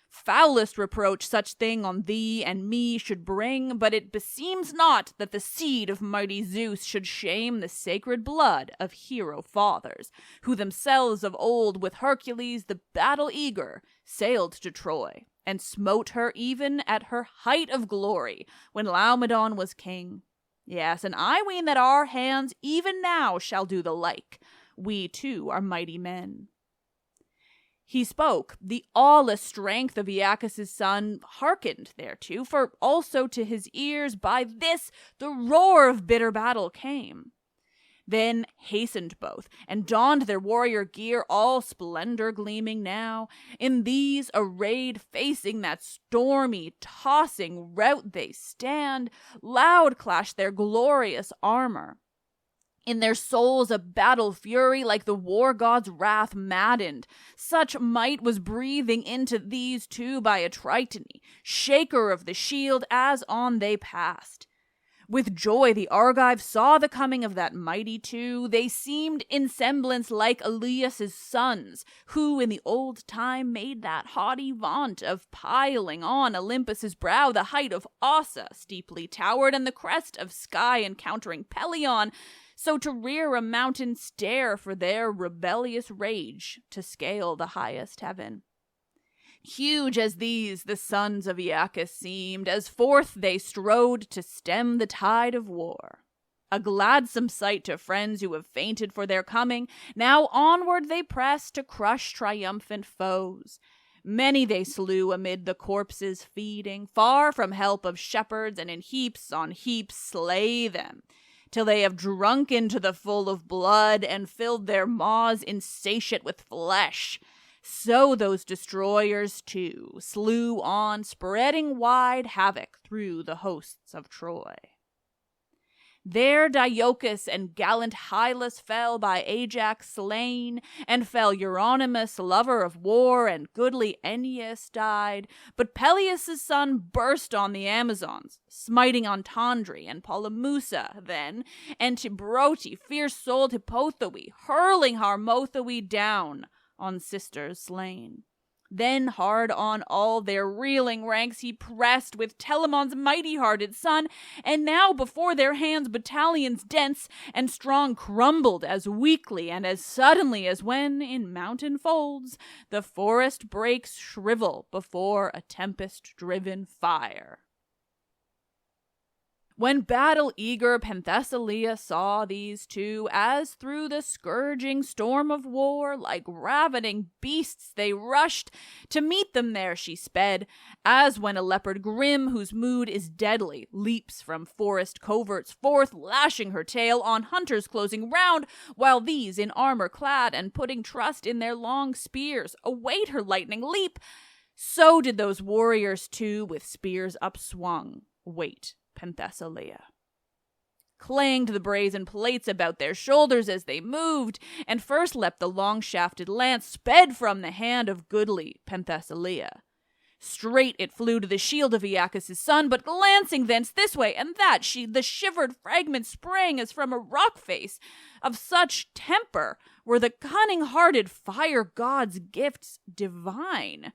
Foulest reproach such thing on thee and me should bring, but it beseems not that the seed of mighty Zeus should shame the sacred blood of hero fathers, who themselves of old with Hercules the battle-eager sailed to Troy, and smote her even at her height of glory, when Laomedon was king. Yes, and I ween that our hands even now shall do the like. We too are mighty men. He spoke. The awless strength of Aeacus' son hearkened thereto, for also to his ears by this the roar of bitter battle came. Then hastened both, and donned their warrior gear, all splendor gleaming now. In these arrayed, facing that stormy, tossing rout they stand. Loud clash their glorious armor. In their souls a battle fury like the war god's wrath maddened. Such might was breathing into these two by a Tritony, shaker of the shield, as on they passed. With joy the Argives saw the coming of that mighty two. They seemed in semblance like Aeolus' sons, who in the old time made that haughty vaunt of piling on Olympus' brow the height of Ossa, steeply towered, and the crest of sky encountering Pelion, so to rear a mountain stair for their rebellious rage to scale the highest heaven. Huge as these the sons of Aeacus seemed, as forth they strode to stem the tide of war. A gladsome sight to friends who have fainted for their coming. Now onward they press to crush triumphant foes. Many they slew amid the corpses feeding, far from help of shepherds, and in heaps on heaps slay them, till they have drunken to the full of blood, and filled their maws insatiate with flesh. So those destroyers too slew on, spreading wide havoc through the hosts of Troy. There Diocus and gallant Hylas fell by Ajax slain, and fell Euronymous, lover of war, and goodly Aeneas died. But Peleus' son burst on the Amazons, smiting on Tandri and Polemusa then, and Tibrote, fierce-souled Hippothoe, hurling Harmothoe down on sisters slain. Then hard on all their reeling ranks he pressed with Telamon's mighty-hearted son, and now before their hands battalions dense and strong crumbled as weakly and as suddenly as when, in mountain folds, the forest brakes shrivel before a tempest-driven fire. When battle-eager Penthesilea saw these two, as through the scourging storm of war, like ravening beasts they rushed, to meet them there she sped, as when a leopard grim, whose mood is deadly, leaps from forest coverts forth, lashing her tail on hunters closing round, while these, in armor clad and putting trust in their long spears, await her lightning leap. So did those warriors too, with spears upswung, wait Penthesilea. Clanged the brazen plates about their shoulders as they moved, and first leapt the long-shafted lance, sped from the hand of goodly Penthesilea. Straight it flew to the shield of Aeacus' son, but glancing thence this way and that, the shivered fragment sprang as from a rock face. Of such temper were the cunning-hearted fire god's gifts divine.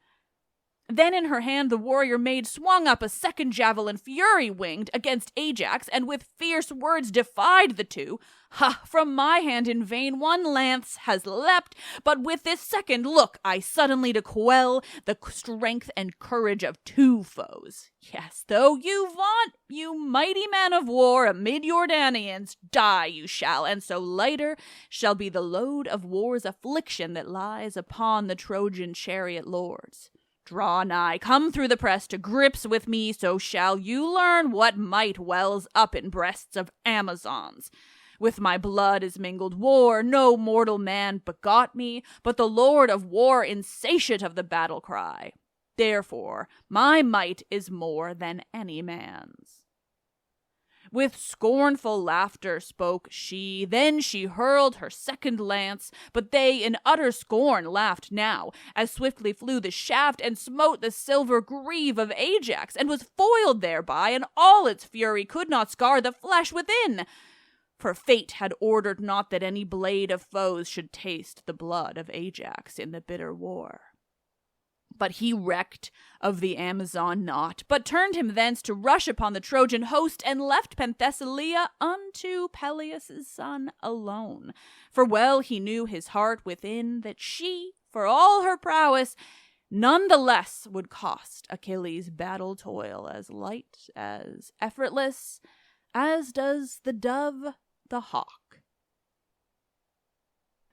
Then in her hand the warrior maid swung up a second javelin fury-winged against Ajax, and with fierce words defied the two. Ha! From my hand in vain one lance has leapt, but with this second look I suddenly to quell the strength and courage of two foes. Yes, though you vaunt, you mighty man of war, amid your Danaans, die you shall, and so lighter shall be the load of war's affliction that lies upon the Trojan chariot lords. Draw nigh, come through the press to grips with me, so shall you learn what might wells up in breasts of Amazons. With my blood is mingled war, no mortal man begot me, but the Lord of war insatiate of the battle cry. Therefore my might is more than any man's. With scornful laughter spoke she, then she hurled her second lance, but they in utter scorn laughed now, as swiftly flew the shaft and smote the silver greave of Ajax, and was foiled thereby, and all its fury could not scar the flesh within. For fate had ordered not that any blade of foes should taste the blood of Ajax in the bitter war. But he recked of the Amazon not, but turned him thence to rush upon the Trojan host, and left Penthesilea unto Peleus' son alone. For well he knew his heart within that she, for all her prowess, none the less would cost Achilles' battle toil as light, as effortless, as does the dove the hawk.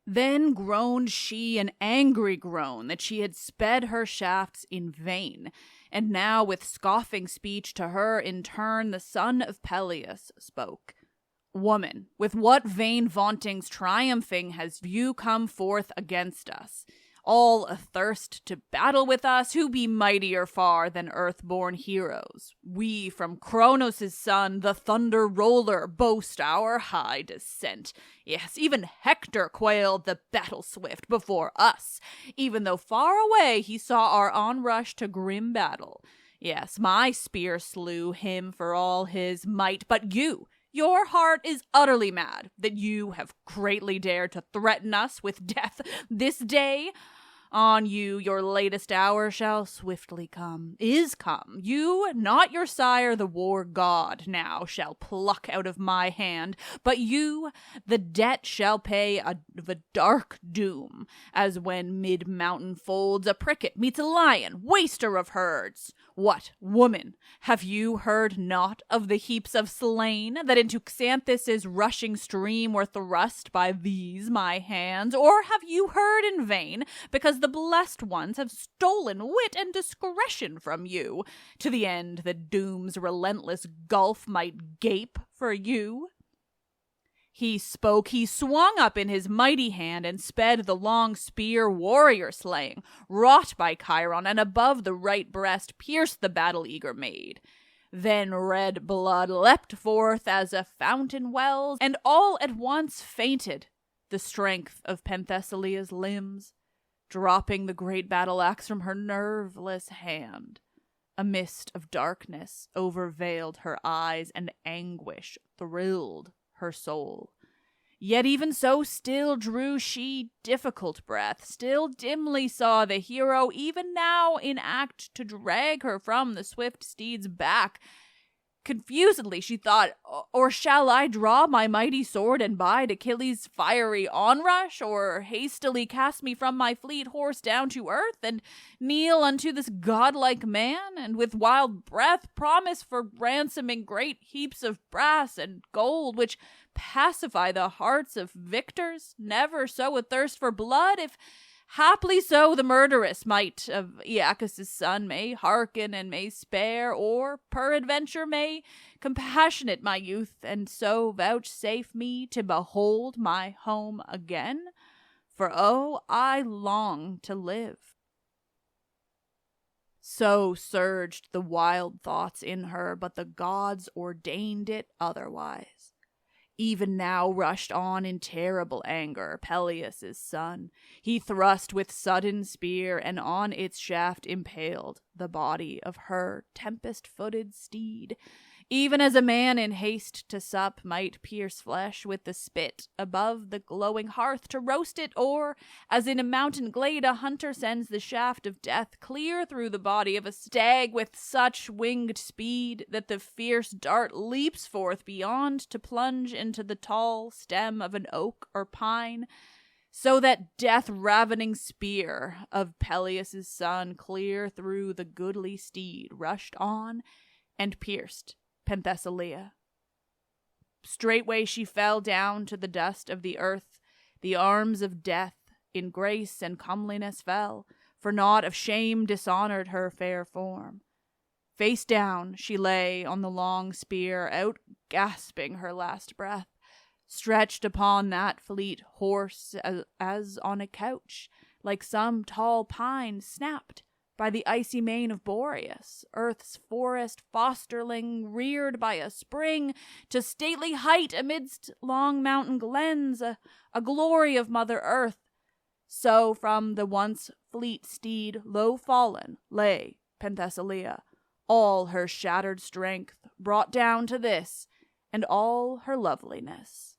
Then groaned she an angry groan that she had sped her shafts in vain, and now with scoffing speech to her in turn the son of Peleus spoke. Woman, with what vain vauntings triumphing has you come forth against us? All athirst to battle with us, who be mightier far than earth-born heroes. We from Cronos' son, the thunder-roller, boast our high descent. Yes, even Hector quailed the battle-swift before us, even though far away he saw our onrush to grim battle. Yes, my spear slew him for all his might, but your heart is utterly mad, that you have greatly dared to threaten us with death this day. On you your latest hour shall swiftly come, is come. You, not your sire, the war god, now shall pluck out of my hand, but you the debt shall pay of a dark doom, as when mid-mountain folds a pricket meets a lion, waster of herds. What, woman, have you heard naught of the heaps of slain that into Xanthus' rushing stream were thrust by these my hands? Or have you heard in vain, because the blessed ones have stolen wit and discretion from you, to the end that doom's relentless gulf might gape for you? He spoke, he swung up in his mighty hand, and sped the long spear warrior slaying, wrought by Chiron, and above the right breast pierced the battle-eager maid. Then red blood leapt forth as a fountain wells, and all at once fainted the strength of Penthesilea's limbs, dropping the great battle-axe from her nerveless hand. A mist of darkness overveiled her eyes, and anguish thrilled her soul. Yet even so still drew she difficult breath, still dimly saw the hero even now in act to drag her from the swift steed's back. Confusedly she thought, or shall I draw my mighty sword and bide Achilles' fiery onrush, or hastily cast me from my fleet horse down to earth, and kneel unto this godlike man, and with wild breath promise for ransoming great heaps of brass and gold, which pacify the hearts of victors, never so athirst for blood, if haply so the murderous might of Aeacus' son may hearken and may spare, or peradventure may compassionate my youth, and so vouchsafe me to behold my home again. For oh, I long to live. So surged the wild thoughts in her, but the gods ordained it otherwise. Even now rushed on in terrible anger Peleus' son. He thrust with sudden spear, and on its shaft impaled the body of her tempest-footed steed, even as a man in haste to sup might pierce flesh with the spit above the glowing hearth to roast it, or, as in a mountain glade a hunter sends the shaft of death clear through the body of a stag with such winged speed that the fierce dart leaps forth beyond to plunge into the tall stem of an oak or pine. So that death-ravening spear of Peleus' son clear through the goodly steed rushed on and pierced Penthesilea. Straightway she fell down to the dust of the earth. The arms of death in grace and comeliness fell, for naught of shame dishonored her fair form. Face down she lay on the long spear, out gasping her last breath, stretched upon that fleet horse as on a couch, like some tall pine snapped by the icy mane of Boreas, earth's forest fosterling, reared by a spring to stately height amidst long mountain glens, a glory of Mother Earth. So from the once fleet steed low fallen lay Penthesilea, all her shattered strength brought down to this, and all her loveliness.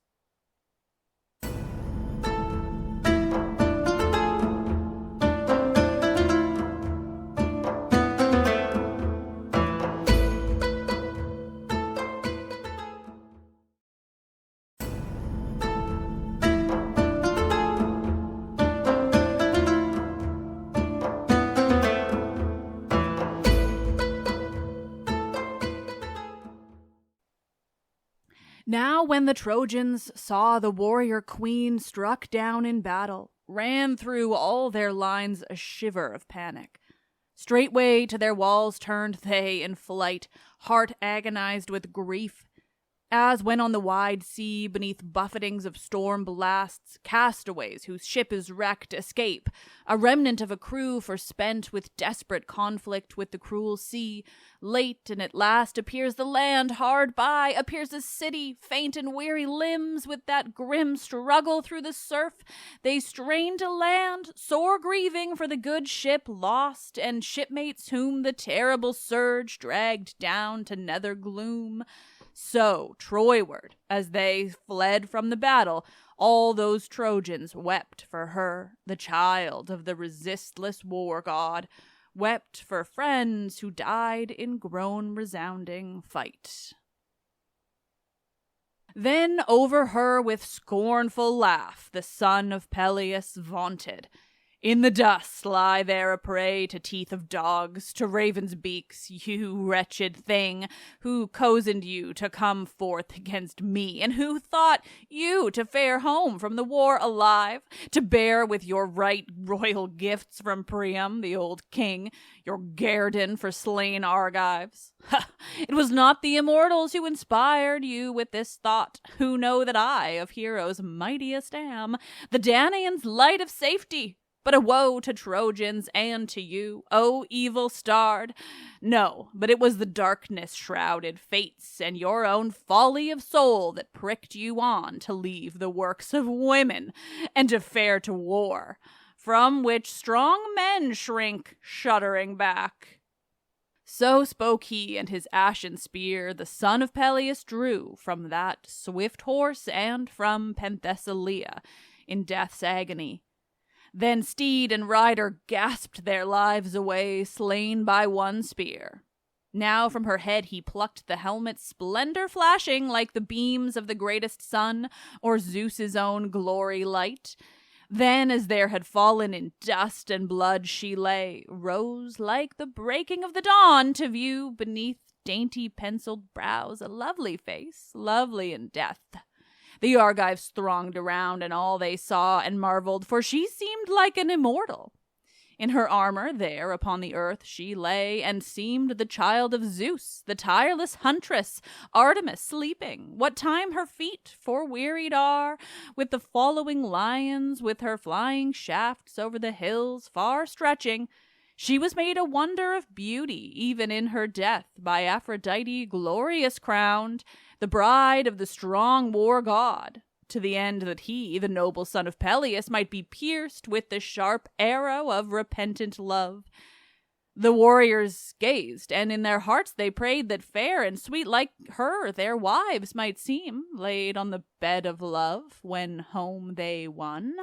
Now when the Trojans saw the warrior queen struck down in battle, ran through all their lines a shiver of panic. Straightway to their walls turned they in flight, heart agonized with grief, as when on the wide sea, beneath buffetings of storm blasts, castaways whose ship is wrecked escape, a remnant of a crew forspent with desperate conflict with the cruel sea. Late and at last appears the land hard by, appears a city, faint and weary limbs with that grim struggle through the surf. They strain to land, sore grieving for the good ship lost, and shipmates whom the terrible surge dragged down to nether gloom. So, Troyward, as they fled from the battle, all those Trojans wept for her, the child of the resistless war god, wept for friends who died in groan-resounding fight. Then over her with scornful laugh the son of Peleus vaunted. In the dust lie there a prey to teeth of dogs, to ravens' beaks, you wretched thing, who cozened you to come forth against me, and who thought you to fare home from the war alive, to bear with your right royal gifts from Priam, the old king, your guerdon for slain Argives. Ha! It was not the immortals who inspired you with this thought, who know that I, of heroes mightiest am, the Danaans' light of safety. But a woe to Trojans and to you, O evil-starred. No, but it was the darkness-shrouded fates and your own folly of soul that pricked you on to leave the works of women and to fare to war, from which strong men shrink, shuddering back. So spoke he, and his ashen spear the son of Peleus drew from that swift horse and from Penthesilea in death's agony. Then steed and rider gasped their lives away, slain by one spear. Now from her head he plucked the helmet's splendor flashing like the beams of the greatest sun, or Zeus's own glory light. Then, as there had fallen in dust and blood she lay, rose like the breaking of the dawn to view beneath dainty penciled brows a lovely face, lovely in death. The Argives thronged around, and all they saw and marveled, for she seemed like an immortal. In her armor there upon the earth she lay, and seemed the child of Zeus, the tireless huntress, Artemis sleeping, what time her feet forewearied are, with the following lions, with her flying shafts over the hills far stretching. She was made a wonder of beauty, even in her death, by Aphrodite glorious crowned, the bride of the strong war god, to the end that he, the noble son of Peleus, might be pierced with the sharp arrow of repentant love. The warriors gazed, and in their hearts they prayed that fair and sweet like her their wives might seem, laid on the bed of love, when home they won.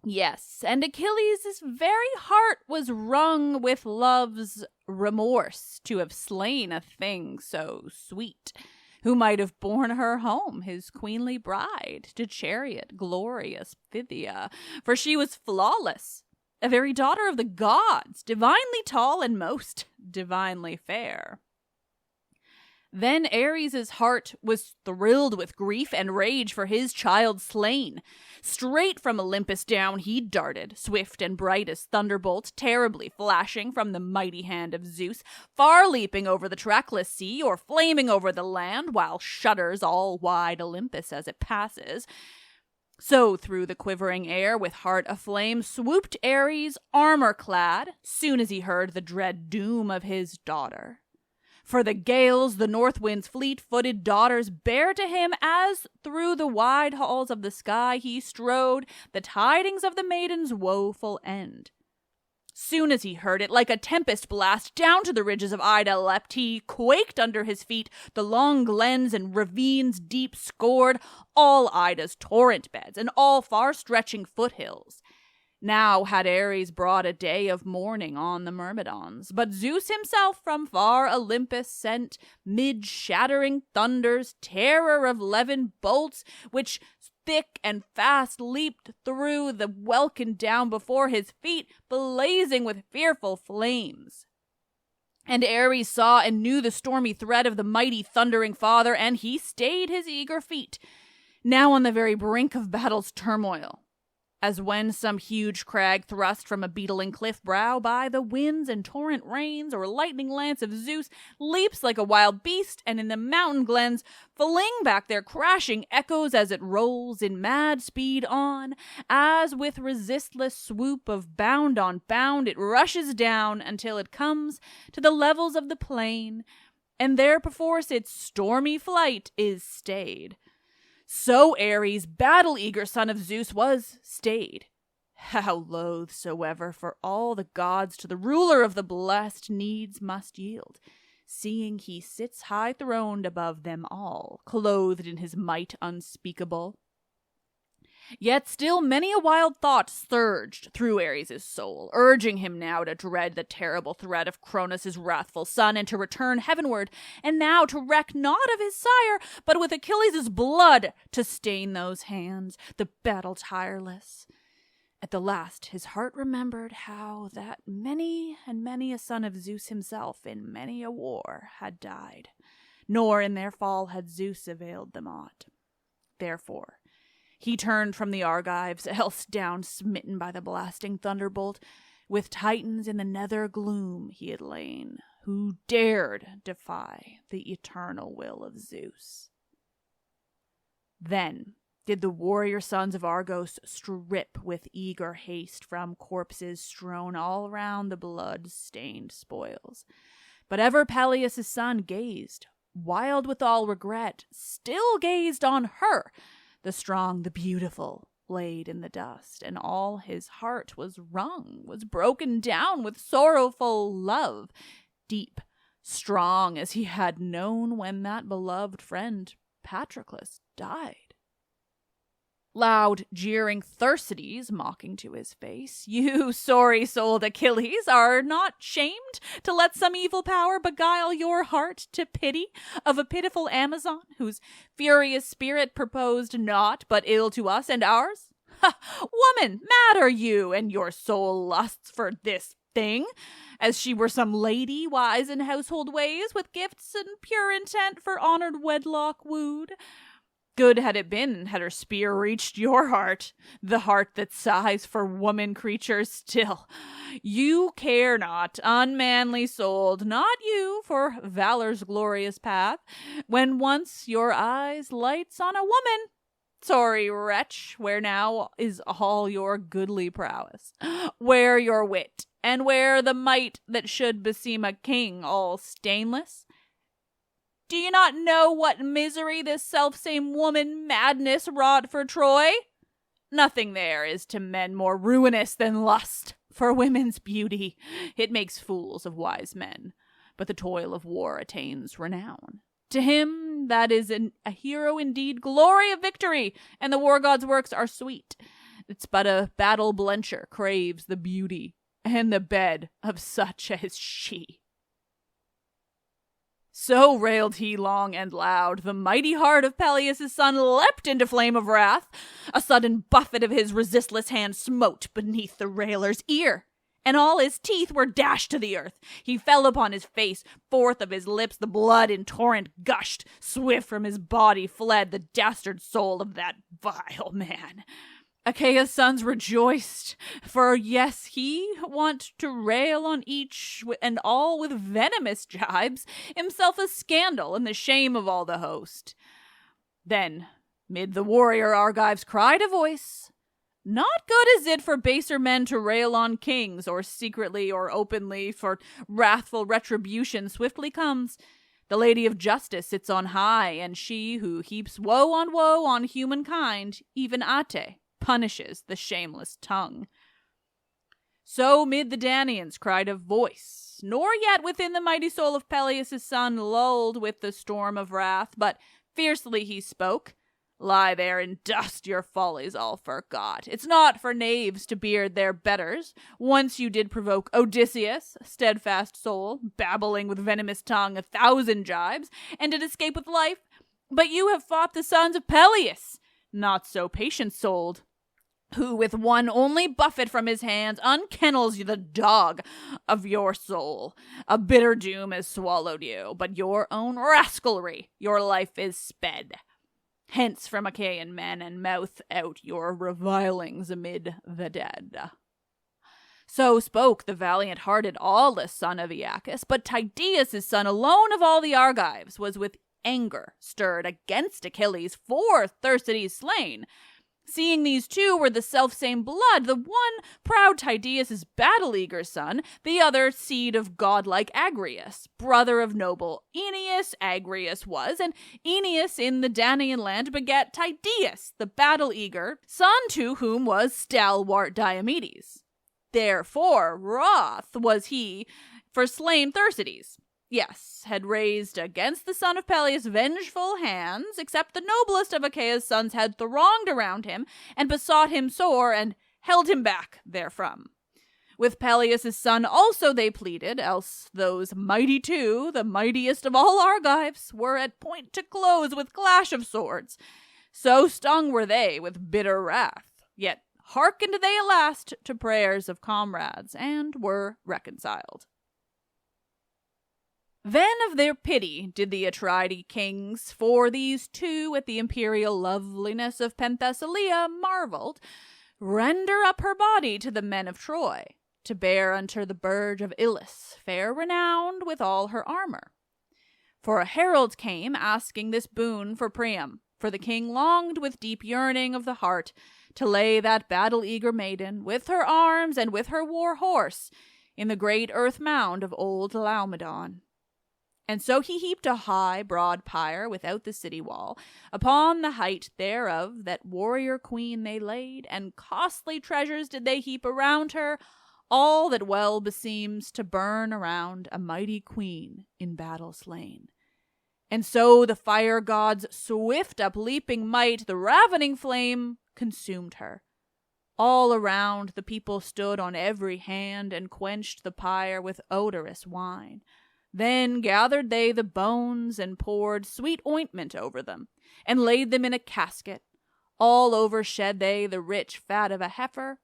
Yes, and Achilles' very heart was wrung with love's remorse to have slain a thing so sweet, who might have borne her home, his queenly bride, to chariot glorious Phthia, for she was flawless, a very daughter of the gods, divinely tall and most divinely fair. Then Ares' heart was thrilled with grief and rage for his child slain. Straight from Olympus down he darted, swift and bright as thunderbolt, terribly flashing from the mighty hand of Zeus, far leaping over the trackless sea or flaming over the land, while shudders all wide Olympus as it passes. So through the quivering air, with heart aflame, swooped Ares, armor-clad, soon as he heard the dread doom of his daughter. For the gales, the north wind's fleet-footed daughters, bear to him, as through the wide halls of the sky he strode, the tidings of the maiden's woeful end. Soon as he heard it, like a tempest blast, down to the ridges of Ida leapt he, quaked under his feet, the long glens and ravines deep scored, all Ida's torrent beds, and all far-stretching foothills. Now had Ares brought a day of mourning on the Myrmidons, but Zeus himself from far Olympus sent, mid shattering thunders, terror of levin bolts, which thick and fast leaped through the welkin down before his feet, blazing with fearful flames. And Ares saw and knew the stormy threat of the mighty thundering father, and he stayed his eager feet, now on the very brink of battle's turmoil. As when some huge crag thrust from a beetling cliff brow by the winds and torrent rains or lightning lance of Zeus leaps like a wild beast, and in the mountain glens fling back their crashing echoes as it rolls in mad speed on, as with resistless swoop of bound on bound it rushes down until it comes to the levels of the plain, and there perforce its stormy flight is stayed. So Ares, battle-eager son of Zeus, was stayed. How loath soever for all the gods to the ruler of the blessed needs must yield, seeing he sits high-throned above them all, clothed in his might unspeakable. Yet still many a wild thought surged through Ares' soul, urging him now to dread the terrible threat of Cronus' wrathful son, and to return heavenward, and now to reck not of his sire, but with Achilles' blood to stain those hands, the battle tireless. At the last his heart remembered how that many and many a son of Zeus himself in many a war had died, nor in their fall had Zeus availed them aught. Therefore he turned from the Argives, else down smitten by the blasting thunderbolt, with Titans in the nether gloom he had lain, who dared defy the eternal will of Zeus. Then did the warrior sons of Argos strip with eager haste from corpses strewn all round the blood-stained spoils. But ever Peleus' son gazed, wild with all regret, still gazed on her, the strong, the beautiful, laid in the dust, and all his heart was wrung, was broken down with sorrowful love, deep, strong as he had known when that beloved friend Patroclus died. Loud, jeering Thersites, mocking to his face, "You sorry-souled Achilles are not shamed to let some evil power beguile your heart to pity of a pitiful Amazon whose furious spirit proposed naught but ill to us and ours? Ha! Woman, mad are you, and your soul lusts for this thing, as she were some lady wise in household ways, with gifts and pure intent for honored wedlock wooed. Good had it been had her spear reached your heart, the heart that sighs for woman creatures still. You care not, unmanly souled, not you, for valor's glorious path, when once your eyes lights on a woman. Sorry wretch, where now is all your goodly prowess? Where your wit, and where the might that should beseem a king, all stainless? Do you not know what misery this selfsame woman madness wrought for Troy? Nothing there is to men more ruinous than lust for women's beauty. It makes fools of wise men, but the toil of war attains renown. To him that is a hero indeed, glory of victory, and the war god's works are sweet. It's but a battle blencher craves the beauty and the bed of such as she." So railed he long and loud. The mighty heart of Peleus' son leapt into flame of wrath. A sudden buffet of his resistless hand smote beneath the railer's ear, and all his teeth were dashed to the earth. He fell upon his face. Forth of his lips the blood in torrent gushed. Swift from his body fled the dastard soul of that vile man. Achaea's sons rejoiced, for yes, he wont to rail on each and all with venomous jibes, himself a scandal and the shame of all the host. Then, mid the warrior Argives cried a voice, "Not good is it for baser men to rail on kings, or secretly or openly, for wrathful retribution swiftly comes. The Lady of Justice sits on high, and she who heaps woe on humankind, even Ate, punishes the shameless tongue." So mid the Danaans cried a voice, nor yet within the mighty soul of Peleus' son lulled with the storm of wrath, but fiercely he spoke, "Lie there in dust, your follies all forgot. It's not for knaves to beard their betters. Once you did provoke Odysseus, steadfast soul, babbling with venomous tongue 1,000 jibes, and did escape with life. But you have fought the sons of Peleus, not so patient-souled, who with one only buffet from his hands unkennels the dog of your soul. A bitter doom has swallowed you, but your own rascalry, your life is sped. Hence from Achaean men, and mouth out your revilings amid the dead." So spoke the valiant-hearted Aulus, son of Aeacus, but Tydeus' son alone of all the Argives was with anger stirred against Achilles for Thersites slain. Seeing these two were the selfsame blood, the one proud Tydeus' battle-eager son, the other seed of godlike Agrius, brother of noble Aeneas. Agrius was, and Aeneas in the Danaan land begat Tydeus, the battle-eager, son to whom was stalwart Diomedes. Therefore wroth was he for slain Thersites. Yes, had raised against the son of Peleus vengeful hands, except the noblest of Achaea's sons had thronged around him, and besought him sore, and held him back therefrom. With Peleus' son also they pleaded, else those mighty two, the mightiest of all Argives, were at point to close with clash of swords. So stung were they with bitter wrath, yet hearkened they at last to prayers of comrades, and were reconciled. Then of their pity did the Atridae kings, for these two at the imperial loveliness of Penthesilea marvelled, render up her body to the men of Troy, to bear unto the burge of Ilus, fair renowned with all her armour. For a herald came asking this boon for Priam, for the king longed with deep yearning of the heart to lay that battle-eager maiden, with her arms and with her war horse, in the great earth mound of old Laomedon. And so he heaped a high, broad pyre without the city wall. Upon the height thereof that warrior queen they laid, and costly treasures did they heap around her, all that well beseems to burn around a mighty queen in battle slain. And so the fire god's swift upleaping might, the ravening flame, consumed her. All around the people stood on every hand, and quenched the pyre with odorous wine. Then gathered they the bones, and poured sweet ointment over them, and laid them in a casket. All over shed they the rich fat of a heifer,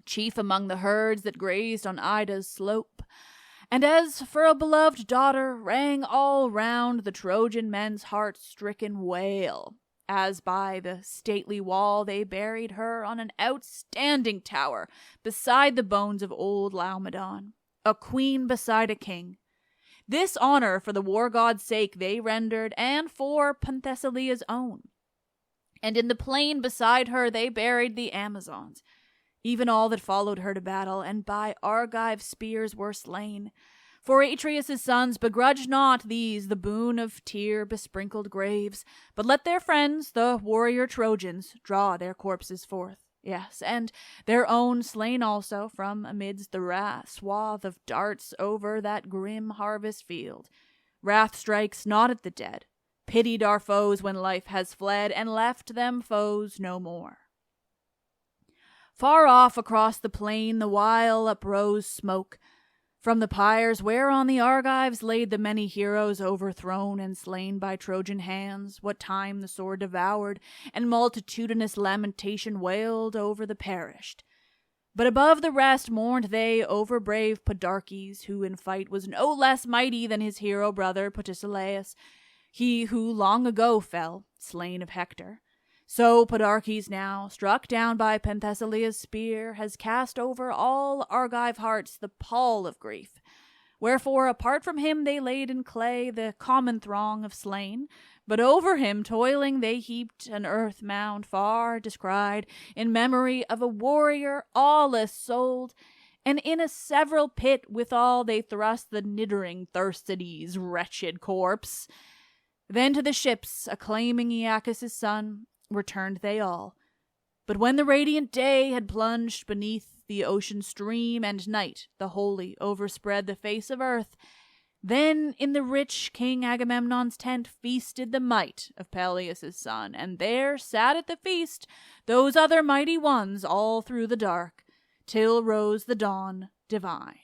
chief among the herds that grazed on Ida's slope. And as for a beloved daughter, rang all round the Trojan men's heart-stricken wail, as by the stately wall they buried her on an outstanding tower, beside the bones of old Laomedon, a queen beside a king. This honor for the war god's sake they rendered, and for Penthesilea's own. And in the plain beside her they buried the Amazons, even all that followed her to battle, and by Argive spears were slain. For Atreus' sons begrudged not these the boon of tear-besprinkled graves, but let their friends, the warrior Trojans, draw their corpses forth. Yes, and their own slain also, from amidst the swath of darts over that grim harvest field. Wrath strikes not at the dead, pitied our foes when life has fled, and left them foes no more. Far off across the plain the while uprose smoke, from the pyres whereon the Argives laid the many heroes overthrown and slain by Trojan hands, what time the sword devoured, and multitudinous lamentation wailed over the perished. But above the rest mourned they over brave Podarches, who in fight was no less mighty than his hero brother Protesilaus, he who long ago fell, slain of Hector. So Podarches now, struck down by Penthesilea's spear, has cast over all Argive hearts the pall of grief. Wherefore, apart from him they laid in clay the common throng of slain, but over him toiling they heaped an earth mound far descried, in memory of a warrior aweless-souled, and in a several pit withal they thrust the niddering Thersites' wretched corpse. Then to the ships, acclaiming Aeacus' son, returned they all. But when the radiant day had plunged beneath the ocean stream, and night, the holy, overspread the face of earth, then in the rich King Agamemnon's tent feasted the might of Peleus' son, and there sat at the feast those other mighty ones all through the dark, till rose the dawn divine.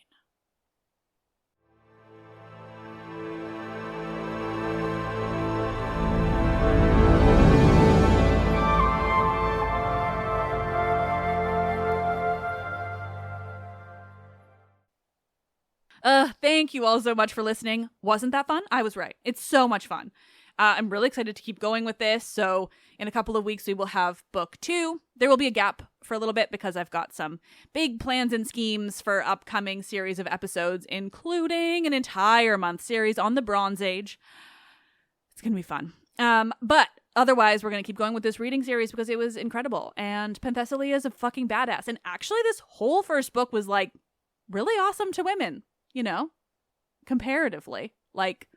Thank you all so much for listening. Wasn't that fun? I was right. It's so much fun. I'm really excited to keep going with this. So in a couple of weeks, we will have book 2. There will be a gap for a little bit because I've got some big plans and schemes for upcoming series of episodes, including an entire month series on the Bronze Age. It's going to be fun. But otherwise, we're going to keep going with this reading series because it was incredible. And Penthesilea is a fucking badass. And actually, this whole first book was like really awesome to women, you know, comparatively. Like,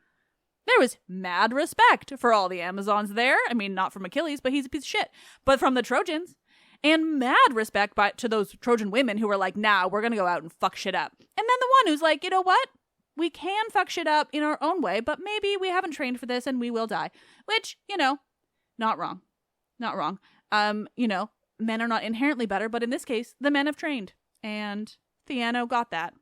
there was mad respect for all the Amazons there. I mean, not from Achilles, but he's a piece of shit. But from the Trojans. And mad respect to those Trojan women who were like, nah, we're going to go out and fuck shit up. And then the one who's like, you know what? We can fuck shit up in our own way, but maybe we haven't trained for this and we will die. Which, you know, not wrong. Not wrong. You know, men are not inherently better, but in this case, the men have trained. And Theano got that.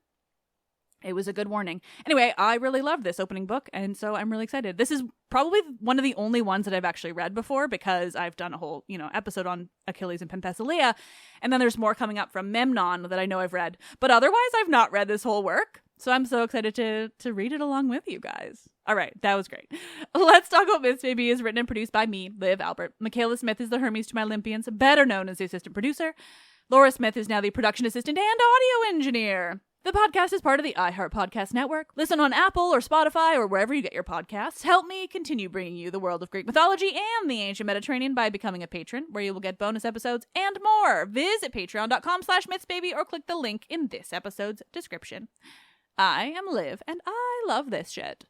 It was a good warning. Anyway, I really loved this opening book, and so I'm really excited. This is probably one of the only ones that I've actually read before, because I've done a whole, episode on Achilles and Penthesilea. And then there's more coming up from Memnon that I know I've read. But otherwise, I've not read this whole work. So I'm so excited to read it along with you guys. All right, that was great. Let's Talk About Myths, Baby is written and produced by me, Liv Albert. Michaela Smith is the Hermes to my Olympians, better known as the assistant producer. Laura Smith is now the production assistant and audio engineer. The podcast is part of the iHeart Podcast Network. Listen on Apple or Spotify or wherever you get your podcasts. Help me continue bringing you the world of Greek mythology and the ancient Mediterranean by becoming a patron, where you will get bonus episodes and more. Visit patreon.com/mythsbaby or click the link in this episode's description. I am Liv, and I love this shit.